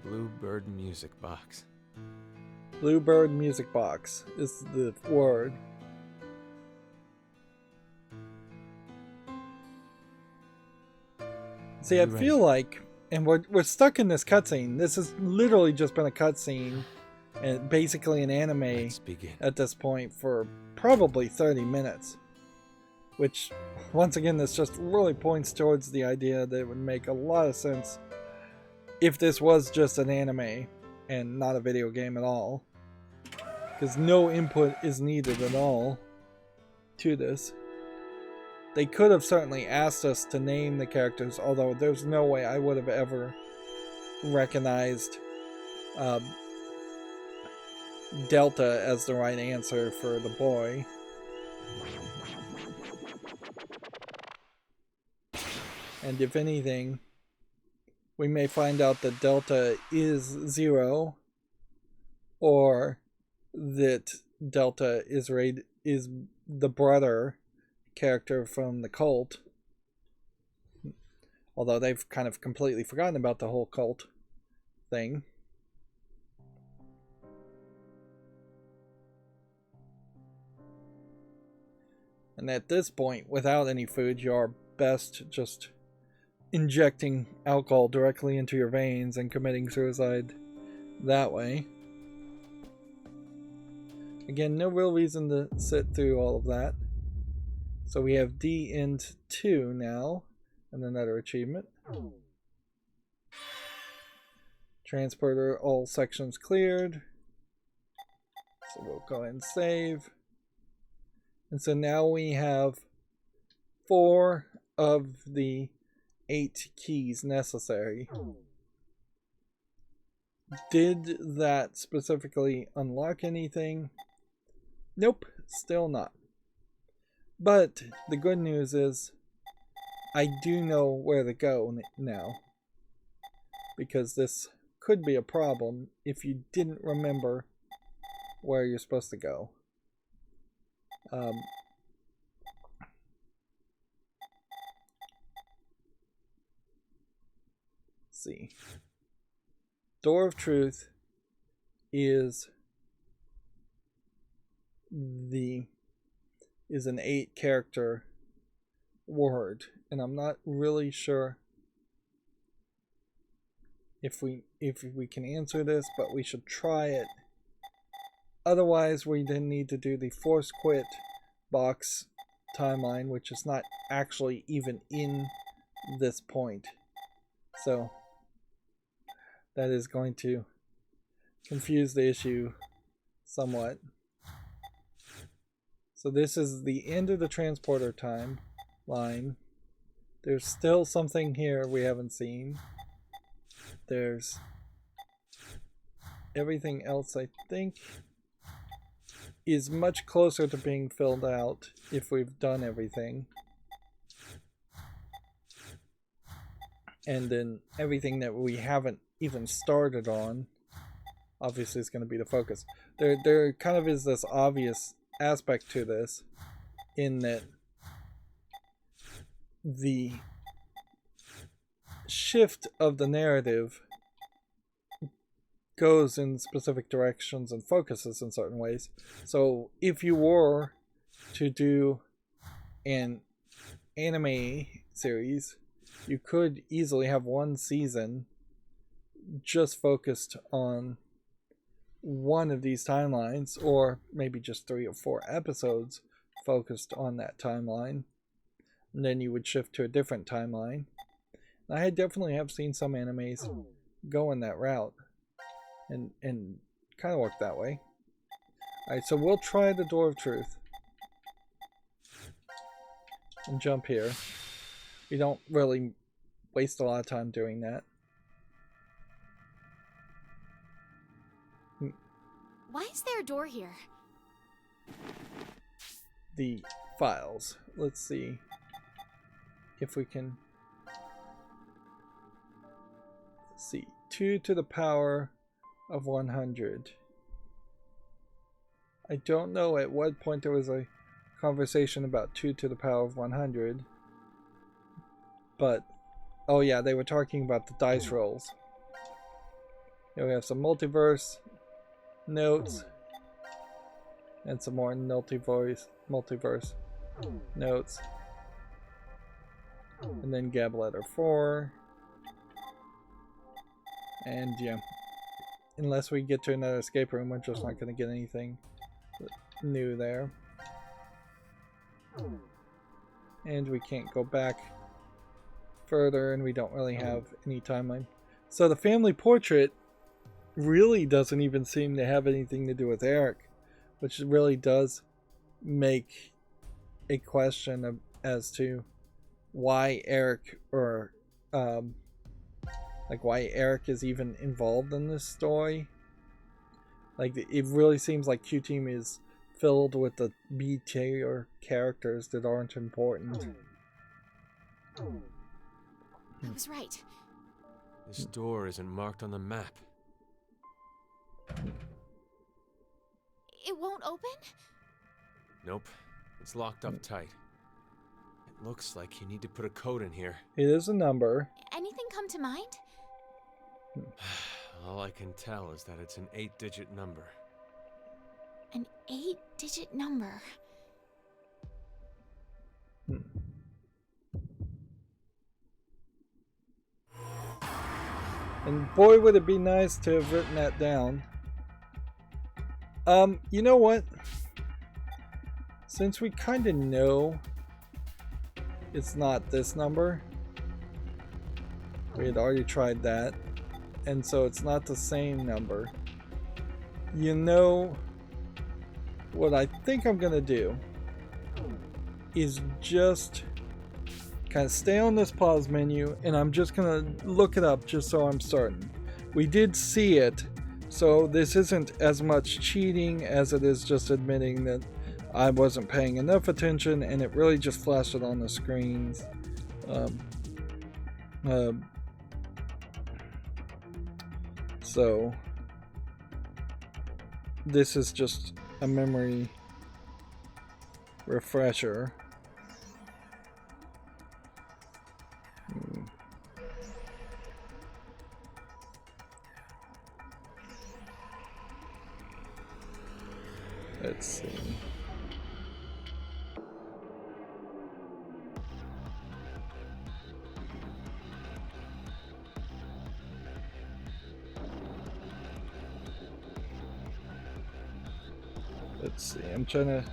Bluebird music box.
Bluebird music box is the word. See, I
You
feel like, and we're stuck in this cutscene. This has literally just been a cutscene, and basically an anime
Let's begin.
at this point for probably 30 minutes. Which, once again, this just really points towards the idea that it would make a lot of sense if this was just an anime and not a video game at all. Because no input is needed at all to this. They could have certainly asked us to name the characters, although there's no way I would have ever recognized Delta as the right answer for the boy. And if anything, we may find out that Delta is Zero, or that Delta is the brother character from the cult. Although they've kind of completely forgotten about the whole cult thing. And at this point, without any food, you are best just injecting alcohol directly into your veins and committing suicide that way. Again, no real reason to sit through all of that. So we have D int 2 now, and another achievement. Transporter, all sections cleared. So we'll go ahead and save. And so now we have 4 of the 8 keys necessary. Did that specifically unlock anything? Nope, still not. But the good news is I do know where to go now. Because this could be a problem if you didn't remember where you're supposed to go. See. Door of Truth is an 8 character word, and I'm not really sure if we can answer this, but we should try it. Otherwise, we then need to do the force quit box timeline, which is not actually even in this point. So that is going to confuse the issue somewhat. So this is the end of the transporter timeline. There's still something here we haven't seen. There's everything else, I think, is much closer to being filled out if we've done everything. And then everything that we haven't even started on, obviously, is going to be the focus. There kind of is this obvious aspect to this, in that the shift of the narrative goes in specific directions and focuses in certain ways. So if you were to do an anime series, you could easily have one season just focused on one of these timelines, or maybe just 3 or 4 episodes focused on that timeline, and then you would shift to a different timeline. I definitely have seen some animes go in that route and kind of work that way. Alright, so we'll try the Door of Truth and jump here. We don't really waste a lot of time doing that.
Why is there a door here?
The files. Let's see if we can see. 2 to the power of 100. I don't know at what point there was a conversation about 2 to the power of 100, but oh yeah, they were talking about the dice rolls. Here we have some multiverse notes and some more multiverse notes, and then Gab letter 4, and yeah, unless we get to another escape room, we're just not going to get anything new there. And we can't go back further, and we don't really have any timeline. So the family portrait really doesn't even seem to have anything to do with Eric, which really does make a question of, as to why Eric, or like why Eric is even involved in this story. Like, it really seems like Q-Team is filled with the B-tier characters that aren't important.
I was right.
This door isn't marked on the map.
It won't open?
Nope. It's locked up tight. It looks like you need to put a code in here.
It is a number.
Anything come to mind?
All I can tell is that it's an 8-digit number.
An 8-digit number.
And boy, would it be nice to have written that down. You know what? Since we kind of know it's not this number, we had already tried that, and so it's not the same number. You know, what I think I'm gonna do is just kind of stay on this pause menu, and I'm just gonna look it up just so I'm certain. We did see it, so this isn't as much cheating as it is just admitting that I wasn't paying enough attention and it really just flashed it on the screens. So this is just a memory refresher. Let's see. Let's see. I'm trying to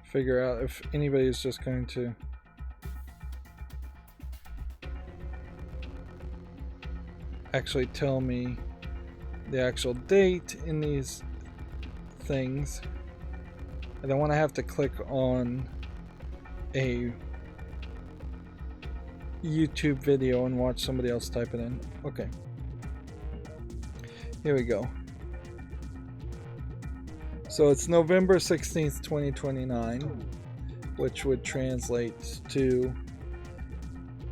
figure out if anybody's just going to actually tell me the actual date in these things. I don't want to have to click on a YouTube video and watch somebody else type it in. Okay. Here we go. So it's November 16th, 2029, which would translate to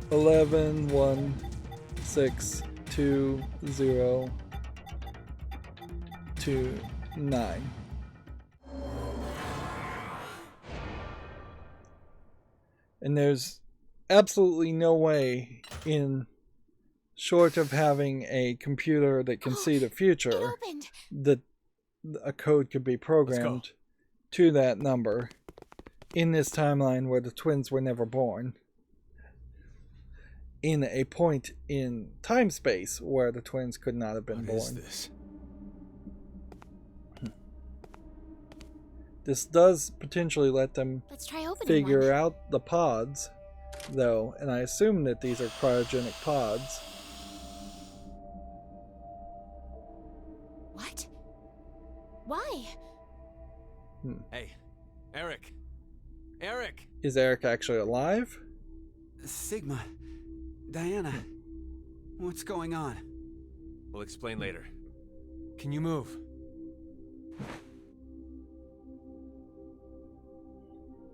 11/1/6/20/29. And there's absolutely no way, in short of having a computer that can see the
It
future,
opened.
that a code could be programmed to that number in this timeline where the twins were never born, in a point in time space where the twins could not have been
What is
born.
this?
This does potentially let them
Let's try opening
figure
one.
out the pods, though, and I assume that these are cryogenic pods.
What? Why?
Hey, Eric. Eric!
Is Eric actually alive?
Sigma. Diana. What's going on?
We'll explain later. Can you move?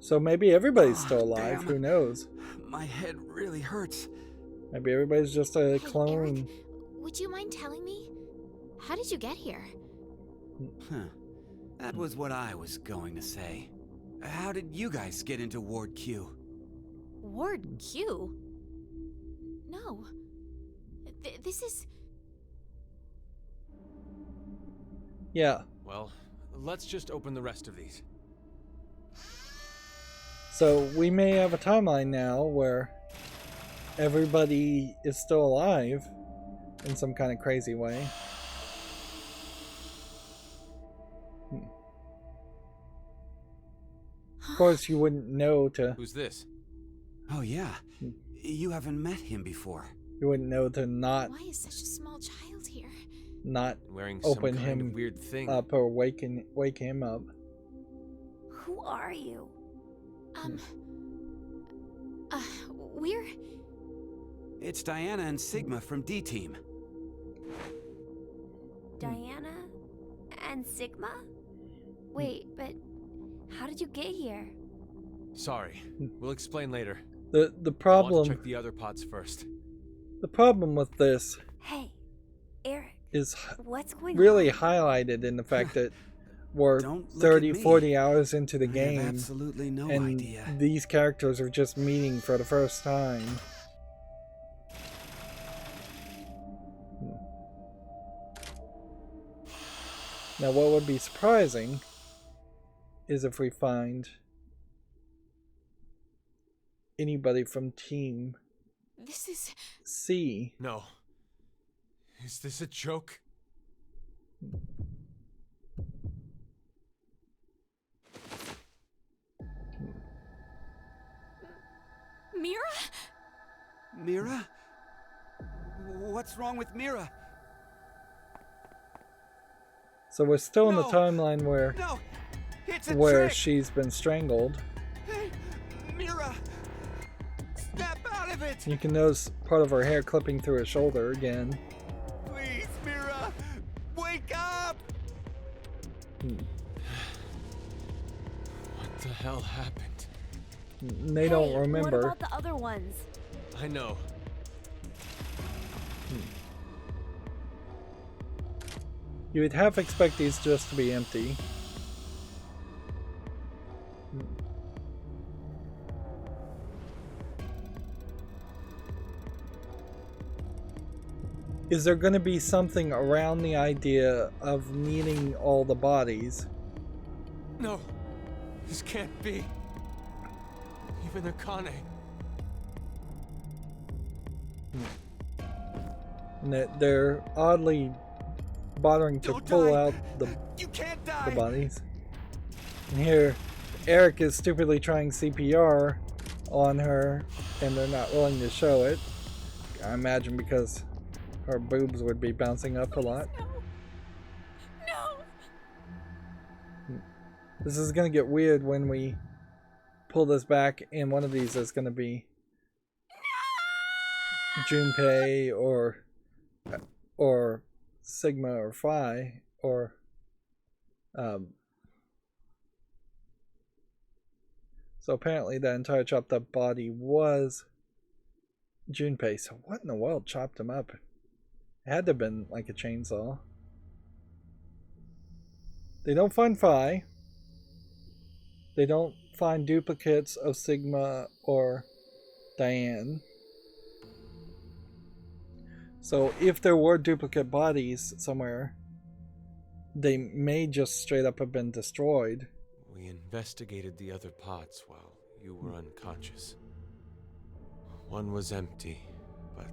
So maybe everybody's still alive,
damn.
who knows?
My head really hurts.
Maybe everybody's just a
Hey,
clone.
Eric, would you mind telling me? How did you get here?
Huh. That was what I was going to say. How did you guys get into Ward Q?
Ward Q? No. This is...
Yeah.
Well, let's just open the rest of these.
So we may have a timeline now where everybody is still alive in some kind of crazy way. Of course, you wouldn't know to.
Who's this?
Oh yeah. You haven't met him before.
You wouldn't know to not
Why is such a small child here?
Wearing
open
some kind
him
of weird thing.
up or wake him up.
Who are you?
We're...
It's Diana and Sigma from D-Team.
Diana and Sigma? Wait, but how did you get here?
Sorry. We'll explain later.
The
I want to
problem
check the other pods first.
the problem with this
Hey, Eric,
is
what's going
really
on?
highlighted in the fact that we're
Don't look
30,
at me.
40 hours into the
I have
game,
absolutely no
and
idea.
these characters are just meeting for the first time. Now, what would be surprising is if we find anybody from Team
This is...
C.
No. Is this a joke?
Mira?
Mira? What's wrong with Mira?
So we're still in the
No.
timeline where
No! It's a
where
trick!
she's been strangled.
Hey, Mira! Snap out of it!
You can notice part of her hair clipping through her shoulder again.
Please, Mira! Wake up!
What the hell happened?
They don't
Hey,
remember.
What about the other ones?
I know.
You would half expect these just to be empty. Is there going to be something around the idea of needing all the bodies?
No. This can't be. Even Akane.
And that they're oddly bothering to
Don't
pull
die.
out the
You can't die!
bodies. And here, Eric is stupidly trying CPR on her, and they're not willing to show it. I imagine because her boobs would be bouncing up a lot.
No!
This is gonna get weird when we pull this back, and one of these is gonna be Junpei or Sigma or Phi, or so apparently that entire chopped up body was Junpei. So what in the world chopped him up? It had to have been like a chainsaw. They don't find Phi. They don't find duplicates of Sigma or Diane. So if there were duplicate bodies somewhere, they may just straight up have been destroyed.
We investigated the other pots while you were unconscious. One was empty, but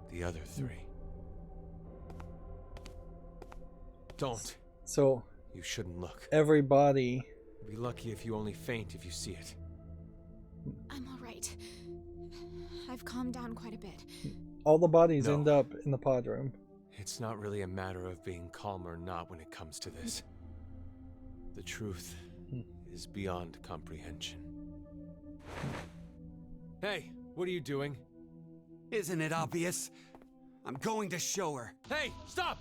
the other three. Don't.
So
You shouldn't look.
every body...
Be lucky if you only faint if you see it.
I'm all right. I've calmed down quite a bit.
all the bodies
No.
end up in the pod room.
It's not really a matter of being calm or not when it comes to this. The truth is beyond comprehension. Hey, what are you doing?
Isn't it obvious? I'm going to show her.
Hey, stop!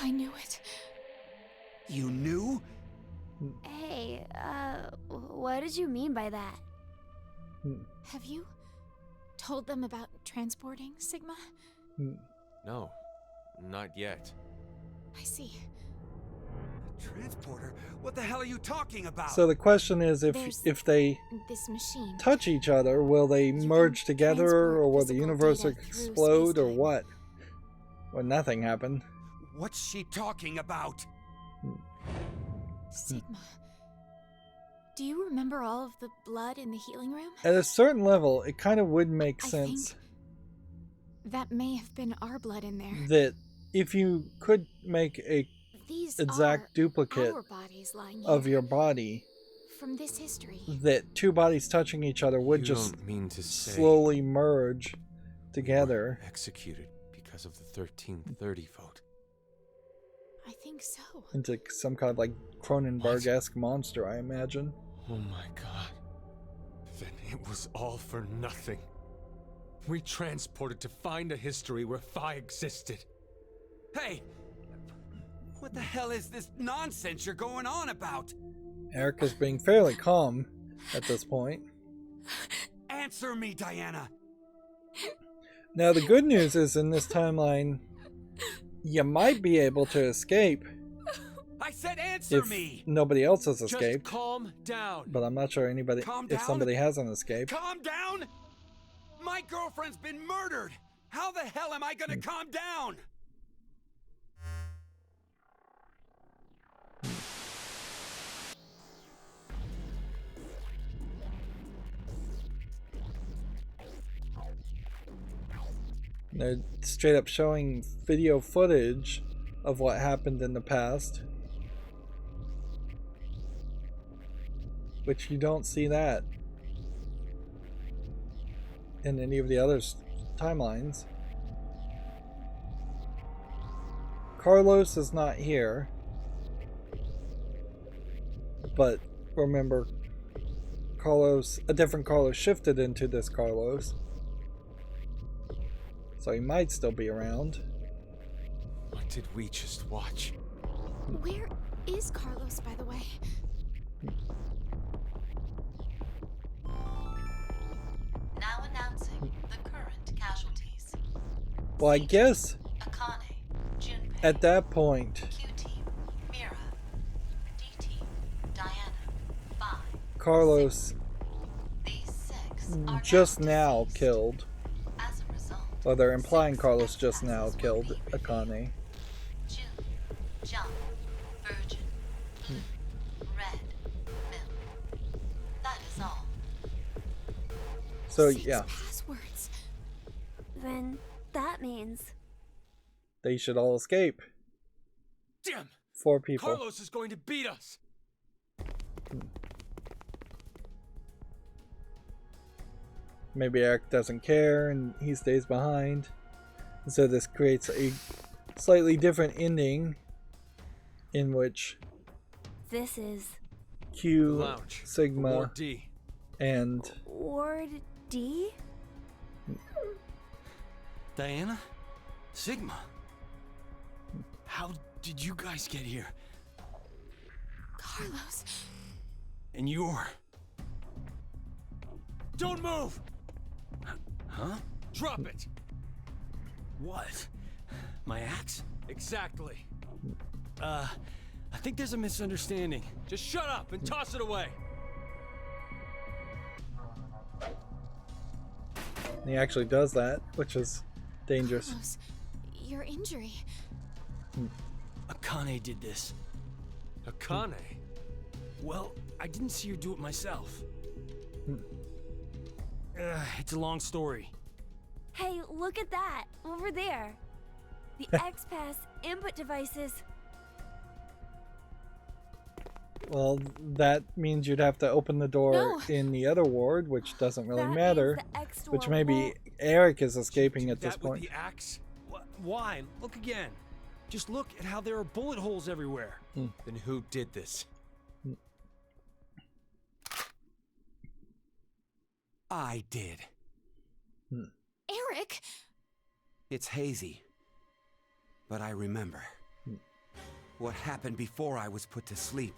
I knew it.
You knew?
Hey, what did you mean by that?
Have you told them about transporting Sigma?
No, not yet.
I see.
Transporter? What the hell are you talking about?
So the question is,
There's
if they
this machine.
touch each other, will they
can
merge together,
transport
or will the
physical
universe
data through
explode, or
space-time.
what? Or nothing happened.
What's she talking about?
Sigma. Do you remember all of the blood in the healing room?
At a certain level, it kind of would make
I
sense
That may have been our blood in there.
that if you could make a
These
exact
are
duplicate
our bodies lying
of
here.
your body,
From this history.
that two bodies touching each other would
You
just
don't mean to say
slowly merge
we were
together.
executed because of the 1330 vote.
I think so.
Into some kind of like Cronenberg-esque monster, I imagine.
Oh my god. Then it was all for nothing. We transported to find a history where Phi existed.
Hey! What the hell is this nonsense you're going on about?
Erica's being fairly calm at this point.
Answer me, Diana!
Now the good news is, in this timeline, you might be able to escape
I said answer
if
me!
nobody else has
Just
escaped.
calm down.
But I'm not sure anybody,
Calm
if
down?
somebody hasn't escaped.
Calm down? My girlfriend's been murdered! How the hell am I gonna calm down?
They're straight up showing video footage of what happened in the past, which you don't see that in any of the other timelines. Carlos is not here, but remember, Carlos, a different Carlos shifted into this Carlos, so he might still be around.
What did we just watch?
Where is Carlos, by the way?
Now announcing the current casualties.
Well, I guess
Akane, Junpei,
at that point,
Q-Team, Mira, D-Team, Diana, Phi.
Carlos
These six are
just
now
now
deceased.
killed,
As a result,
or they're implying
6
Carlos just now
S-classes will
killed
be revealed.
Akane.
June, Jump, Virgin, Blue, Red, Milk. That is all.
So
6
yeah,
passwords.
Then that means
they should all escape.
Damn!
4 people.
Carlos is going to beat us!
Maybe Eric doesn't care and he stays behind. So this creates a slightly different ending in which
this is
The
Q,
lounge.
Sigma,
Ward D.
And
Ward D?
Diana? Sigma? How did you guys get here?
Carlos.
And you're... Don't move! Huh? Drop it! What? My axe?
Exactly.
I think there's a misunderstanding.
Just shut up and toss it away.
he actually does that, which is dangerous.
Carlos, your injury.
Akane did this.
Akane?
Well, I didn't see her do it myself. It's a long story.
Hey, look at that! Over there! The X-Pass input devices.
Well, that means you'd have to open the door
No.
in the other ward, which doesn't really
That
matter.
means the X door
Which maybe
won't-
Eric is escaping
Do
at this
that with
point.
the axe? Why? Look again. Just look at how there are bullet holes everywhere.
Then who did this?
I did.
Eric!
It's hazy. But I remember. What happened before I was put to sleep.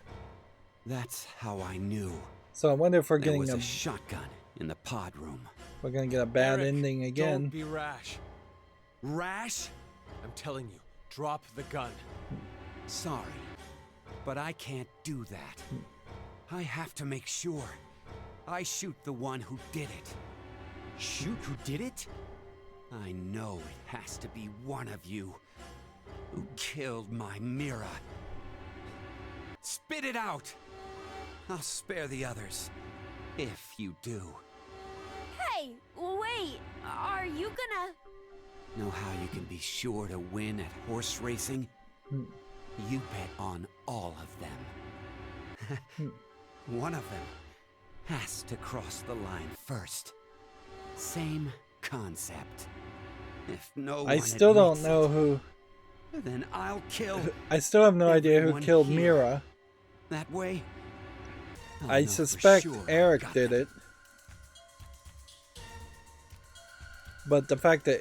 That's how I knew.
So I wonder if we're
There
getting
was
a
a shotgun in the pod room.
we're gonna get a bad
Eric,
ending again.
Don't be rash.
Rash?
I'm telling you, drop the gun.
Sorry, but I can't do that. I have to make sure I shoot the one who did it.
Shoot, who did it?
I know it has to be one of you who killed my Mira. Spit it out! I'll spare the others, if you do.
Hey, wait! Are you gonna...
Know how you can be sure to win at horse racing? You bet on all of them. One of them has to cross the line first. Same concept. If no
I
one
still don't
admits
know
it,
who.
then I'll kill.
I still have no idea who
everyone
killed
here.
Mira.
That way, I'll
I
know for
suspect
sure I
Eric
got
did
them.
it. But the fact that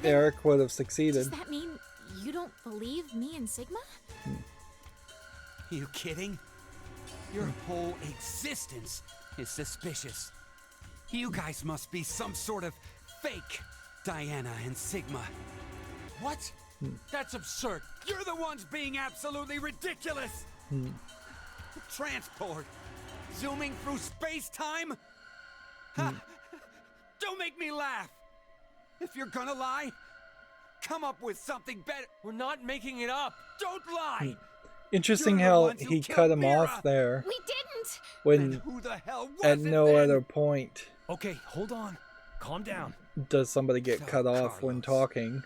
Eric would have
Does
succeeded.
that mean you don't believe me and Sigma?
You kidding? Your whole existence is suspicious. You guys must be some sort of fake Diana and Sigma.
What? That's absurd.
You're the ones being absolutely ridiculous! Transport? Zooming through space-time? Ha! Don't make me laugh! If you're gonna lie, come up with something better.
We're not making it up.
Don't lie!
Interesting
You're the
how
ones who
he
killed
cut him
Mira.
off there
We didn't!
when
And who the hell was
at
it
no
then?
other point
Okay, hold on. Calm down.
does somebody get
So,
cut off when
Carlos,
talking.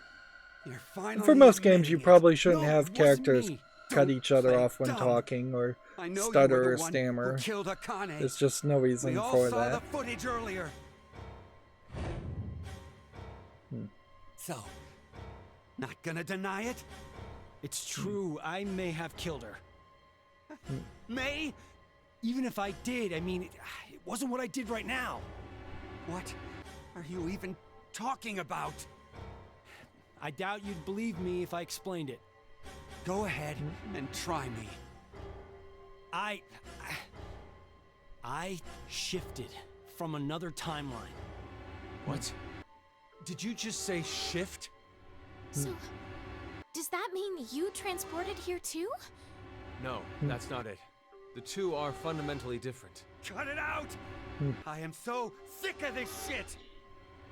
You're finally
For most games, you
admitting it.
probably shouldn't
No,
have
it wasn't
characters
me.
cut
Don't
each other
play
off when
dumb.
talking or
I know
stutter
you were
or
the one
stammer.
who killed Akane.
There's just no reason
We all
for
saw the
that.
footage earlier. So, not gonna deny it?
It's true, I may have killed her.
May?
Even if I did, I mean, it wasn't what I did right now.
What are you even talking about?
I doubt you'd believe me if I explained it.
Go ahead and try me.
I shifted from another timeline.
What? Did you just say shift?
So, does that mean you transported here too?
No, that's not it. The two are fundamentally different.
Cut it out! I am so sick of this shit!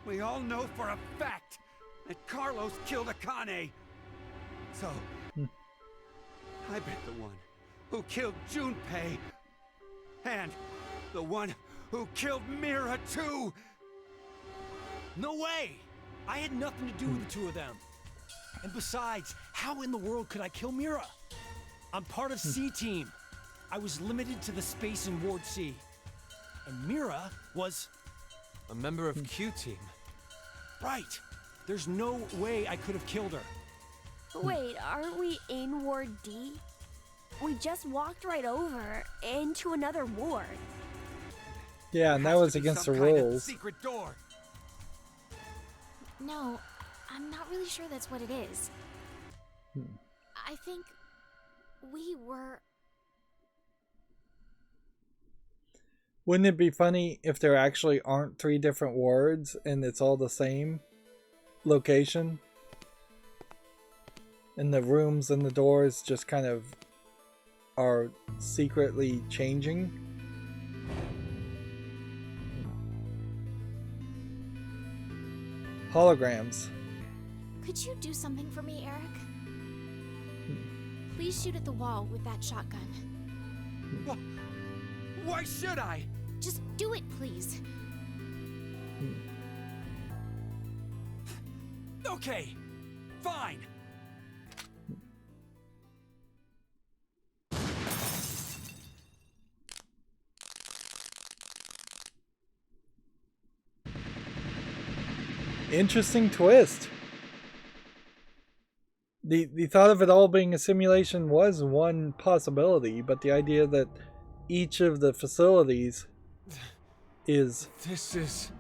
We all know for a fact that Carlos killed Akane. So, I bet the one who killed Junpei and the one who killed Mira too.
No way! I had nothing to do with the two of them. And besides, how in the world could I kill Mira? I'm part of C-Team. I was limited to the space in Ward C. And Mira was...
A member of Q-Team.
right. There's no way I could have killed her.
Wait, aren't we in Ward D? We just walked right over into another ward.
Yeah, and
There
that
has
was
to be
against
some
the
kind of
rules.
secret door.
No, I'm not really sure that's what it is. I think we were...
Wouldn't it be funny if there actually aren't 3 different words and it's all the same location? And the rooms and the doors just kind of are secretly changing? Holograms.
Could you do something for me, Eric? Please shoot at the wall with that shotgun.
Why should I?
Just do it, please.
Okay, fine.
Interesting twist. The thought of it all being a simulation was one possibility, but the idea that each of the facilities is
This is...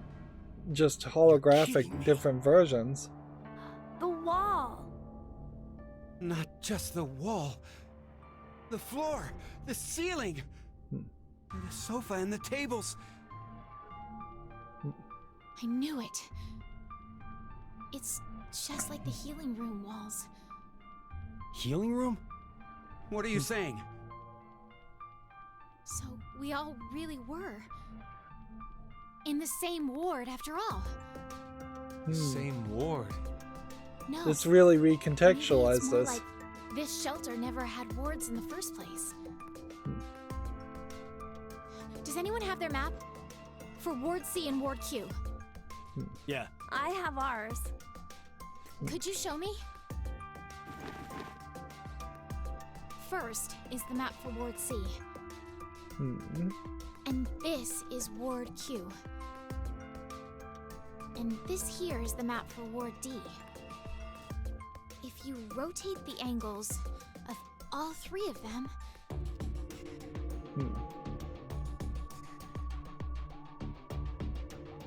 just holographic different versions.
The wall.
Not just the wall. The floor, the ceiling, the sofa and the tables.
I knew it. It's just like the healing room walls.
Healing room?
What are you saying?
So we all really were in the same ward after all.
Same ward.
No.
Let's really
maybe
recontextualize
it's more
this.
like this shelter never had wards in the first place. Does anyone have their map? For Ward C and Ward Q.
Yeah.
I have ours.
Could you show me? First is the map for Ward C. And this is Ward Q. And this here is the map for Ward D. If you rotate the angles of all 3 of them...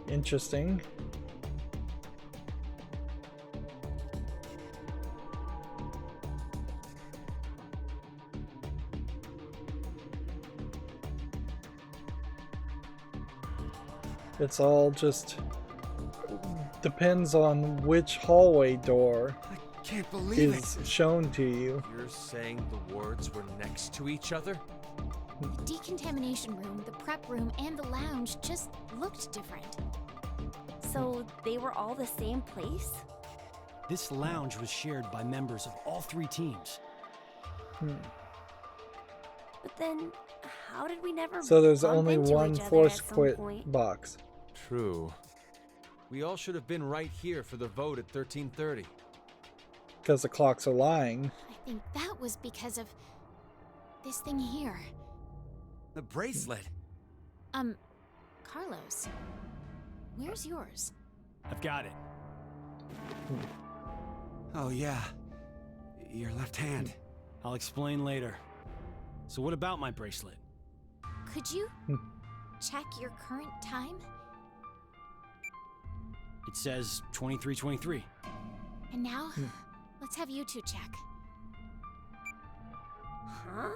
Interesting. It's all just depends on which hallway door
I can't believe
is
it.
shown to you.
You're saying the wards were next to each other?
The decontamination room, the prep room, and the lounge just looked different.
So they were all the same place?
This lounge was shared by members of all 3 teams.
But then, how did we never
So there's
bump
only
into
one
each other
force
at some
quit
point?
box.
True. We all should have been right here for the vote at 13:30.
Because the clocks are lying.
I think that was because of this thing here.
The bracelet.
Carlos, where's yours?
I've got it.
Oh yeah. Your left hand.
I'll explain later. So what about my bracelet?
Could you check your current time?
It says 23:23.
And now, let's have you 2 check.
Huh?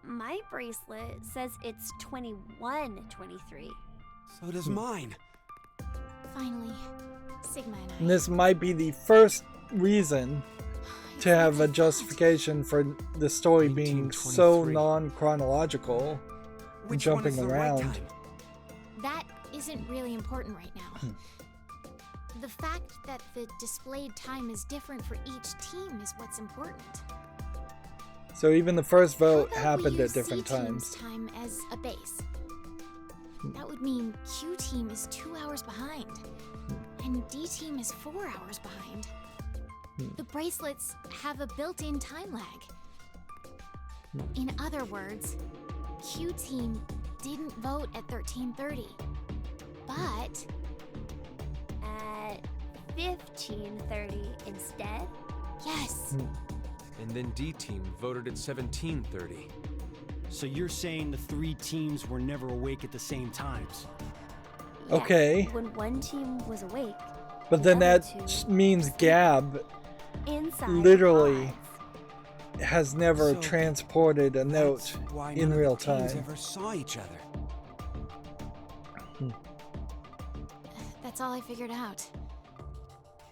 My bracelet says it's 21:23.
So does mine.
Finally, Sigma and I.
And this might be the first reason
It's
to have
like
a
I
justification for the story being so
1923.
non-chronological and
Which one
jumping
is the
around.
right time?
That isn't really important right now. The fact that the displayed time is different for each team is what's important.
So even the first
How
vote
about we
happened
use
at different
C team's
times.
time as a base. That would mean Q team is 2 hours behind, and D team is 4 hours behind. The bracelets have a built-in time lag. In other words, Q team didn't vote at 13:30, but
At 15:30 instead?
yes,
And then D team voted at 17:30.
So you're saying the 3 teams were never awake at the same times?
Yeah,
Okay.
when one team was awake,
But
the
then
other
that
two
means
were
Gab
inside
literally
the pods.
has never
So,
transported a note
That's why
in
none of
real
the teams
time.
ever saw each other.
That's all I figured out.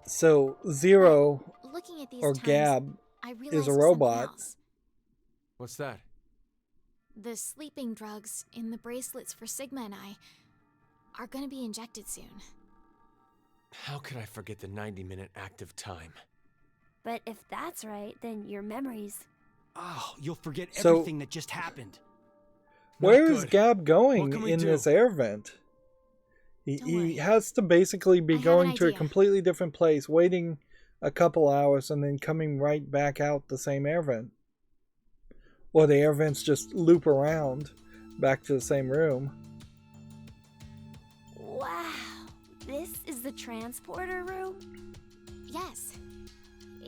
So Zero
Looking at these
or
times,
Gab
I
is
realized
a
something
robot.
else.
What's that?
The sleeping drugs in the bracelets for Sigma and I are gonna be injected soon.
How could I forget the 90-minute active time?
But if that's right, then your memories.
Oh, you'll forget
So-
everything that just happened.
Where
Not
is
good.
Gab going
What can we
in
do?
this air vent?
Don't
He
worry.
has to basically be
I have
going
an
to a
idea.
completely different place, waiting a couple hours, and then coming right back out the same air vent. Or the air vents just loop around back to the same room.
Wow, this is the transporter room?
Yes.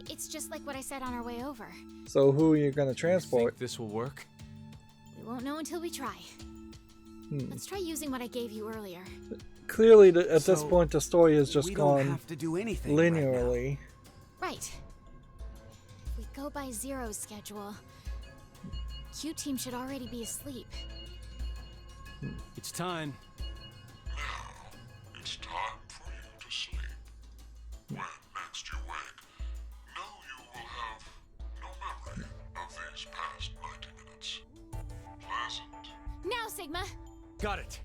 It's just like what I said on our way over.
So who are you going to
Think
transport?
this will work?
We won't know until we try.
Hmm.
Let's try using what I gave you earlier.
Clearly, at this
So,
point, the story has just
we don't
gone
have to do anything right now.
linearly.
Right. If we go by Zero's schedule, Q Team should already be asleep.
It's time.
Now, it's time for you to sleep. When next you wake, know you will have no memory of these past 90 minutes. Pleasant
Now, Sigma!
Got it.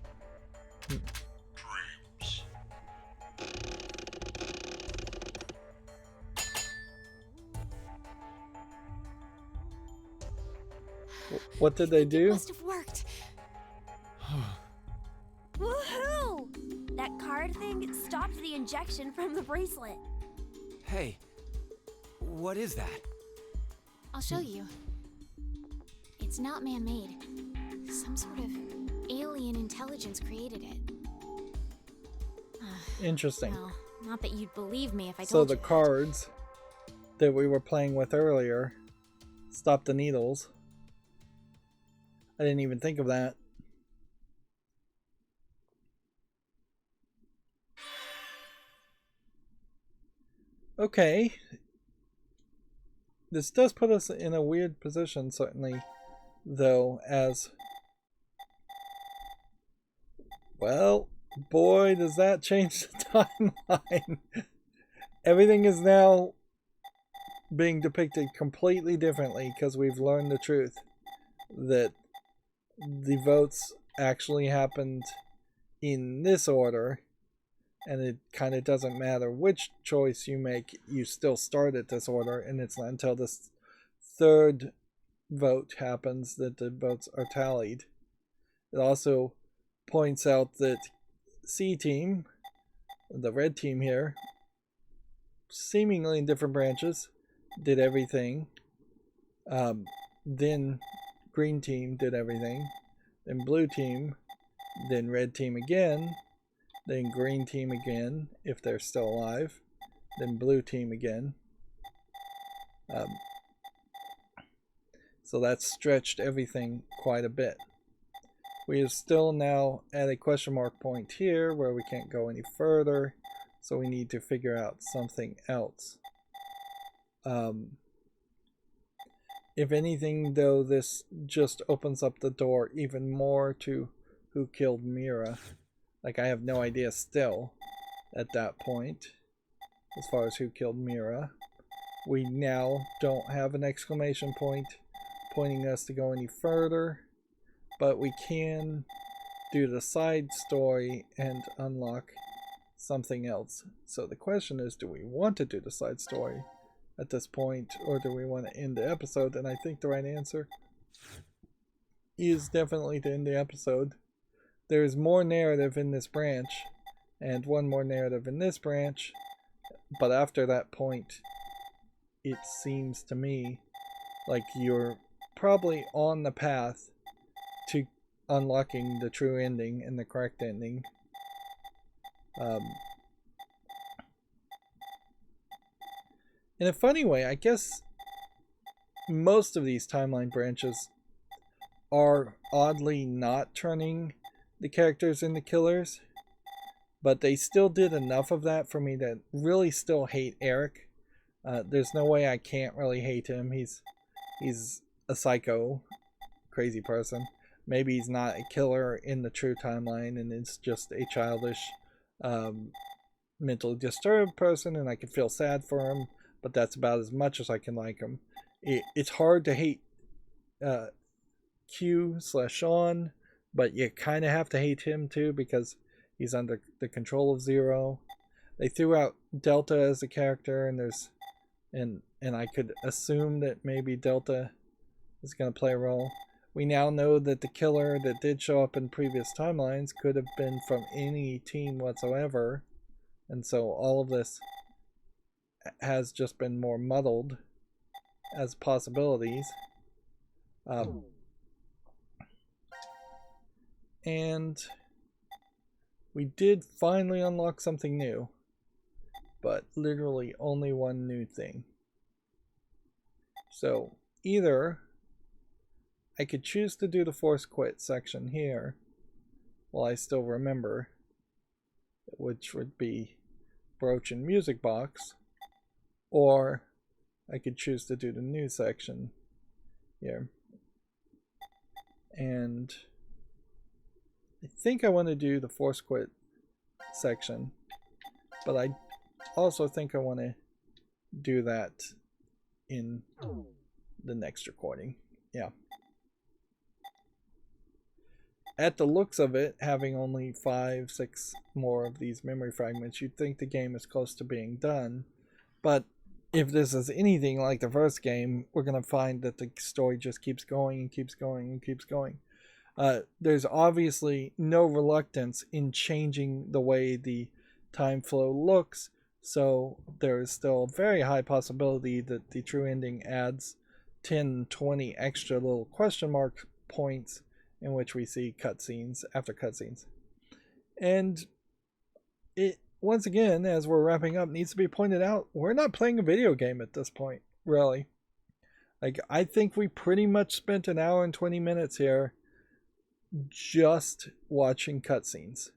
dreams.
What did they
It
do?
must have worked.
Woohoo! That card thing stopped the injection from the bracelet.
Hey, what is that?
I'll show you. It's not man-made. Some sort of alien intelligence created it.
Interesting.
Well, not that you'd believe me if I
So
told
the
you.
cards that we were playing with earlier stop the needles. I didn't even think of that. Okay. This does put us in a weird position, certainly, though, as... Well, boy, does that change the timeline. Everything is now being depicted completely differently because we've learned the truth that the votes actually happened in this order, and it kind of doesn't matter which choice you make, you still start at this order, and it's not until this third vote happens that the votes are tallied. It also points out that C team, the red team here, seemingly in different branches, did everything. Then green team did everything. Then blue team. Then red team again. Then green team again, if they're still alive. Then blue team again. So that's stretched everything quite a bit. We are still now at a question mark point here where we can't go any further. So we need to figure out something else. If anything, though, this just opens up the door even more to who killed Mira. Like, I have no idea still at that point as far as who killed Mira. We now don't have an exclamation point pointing us to go any further, but we can do the side story and unlock something else. So the question is, do we want to do the side story at this point, or do we want to end the episode? And I think the right answer is definitely to end the episode. There's more narrative in this branch, and one more narrative in this branch, but after that point, it seems to me like you're probably on the path to unlocking the true ending and the correct ending. In a funny way, I guess most of these timeline branches are oddly not turning the characters into killers. but they still did enough of that for me to really still hate Eric. There's no way I can't really hate him. He's a psycho, crazy person. Maybe he's not a killer in the true timeline, and it's just a childish, mentally disturbed person, and I can feel sad for him, but that's about as much as I can like him. It's hard to hate Q/Sean, but you kind of have to hate him too because he's under the control of Zero. They threw out Delta as a character, and I could assume that maybe Delta is going to play a role. We now know that the killer that did show up in previous timelines could have been from any team whatsoever, and so all of this has just been more muddled as possibilities. And we did finally unlock something new, but literally only one new thing. So either I could choose to do the force quit section here while I still remember, which would be brooch and music box, or I could choose to do the new section here. And I think I want to do the force quit section, but I also think I want to do that in the next recording. Yeah. At the looks of it, having only 5-6 more of these memory fragments, you'd think the game is close to being done. But if this is anything like the first game, we're going to find that the story just keeps going and keeps going and keeps going. There's obviously no reluctance in changing the way the time flow looks, so there is still a very high possibility that the true ending adds 10-20 extra little question mark points in which we see cutscenes after cutscenes. And it, once again, as we're wrapping up, needs to be pointed out, we're not playing a video game at this point, really. Like, I think we pretty much spent an hour and 20 minutes here just watching cutscenes.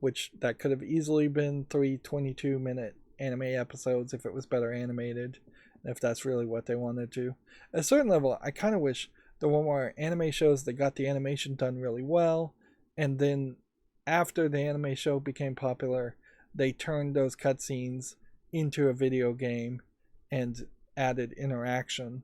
Which that could have easily been 3 22-minute anime episodes if it was better animated, if that's really what they wanted to. At a certain level, I kind of wish there were more anime shows that got the animation done really well, and then after the anime show became popular, they turned those cutscenes into a video game and added interaction.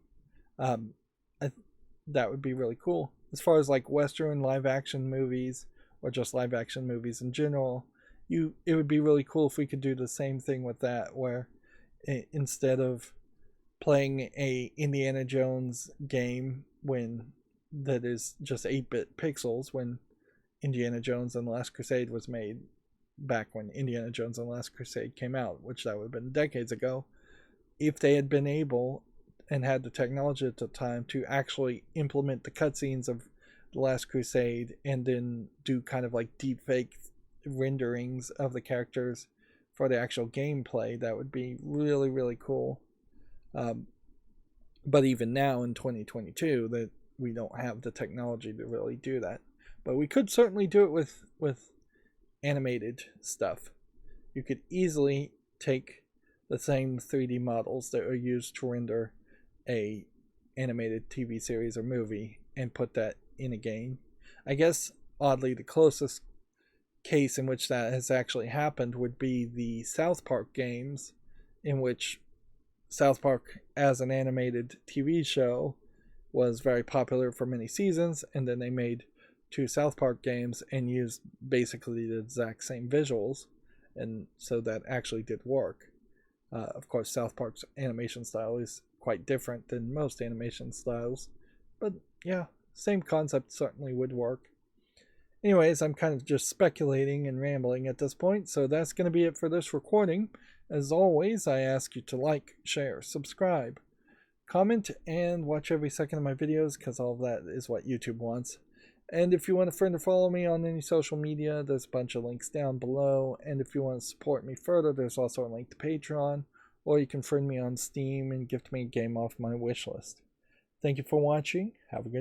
That would be really cool. As far as like Western live action movies, or just live action movies in general, it would be really cool if we could do the same thing with that, where instead of playing a Indiana Jones game that is just 8-bit pixels, when Indiana Jones and the Last Crusade was made, back when Indiana Jones and the Last Crusade came out, which that would have been decades ago, if they had been able and had the technology at the time to actually implement the cutscenes of The Last Crusade and then do kind of like deepfake renderings of the characters for the actual gameplay, that would be really, really cool. But even now in 2022, that we don't have the technology to really do that. But we could certainly do it with animated stuff. You could easily take the same 3D models that are used to render a animated TV series or movie and put that in a game. I guess, oddly, the closest case in which that has actually happened would be the South Park games, in which South Park as an animated TV show was very popular for many seasons, and then they made 2 South Park games and used basically the exact same visuals, and so that actually did work. Of course, South Park's animation style is quite different than most animation styles, but yeah, same concept certainly would work. Anyways, I'm kind of just speculating and rambling at this point, so that's going to be it for this recording. As always, I ask you to like, share, subscribe, comment, and watch every second of my videos, because all of that is what YouTube wants. And if you want a friend to follow me on any social media, there's a bunch of links down below. And if you want to support me further, there's also a link to Patreon, or you can friend me on Steam and gift me a game off my wish list. Thank you for watching. Have a good evening.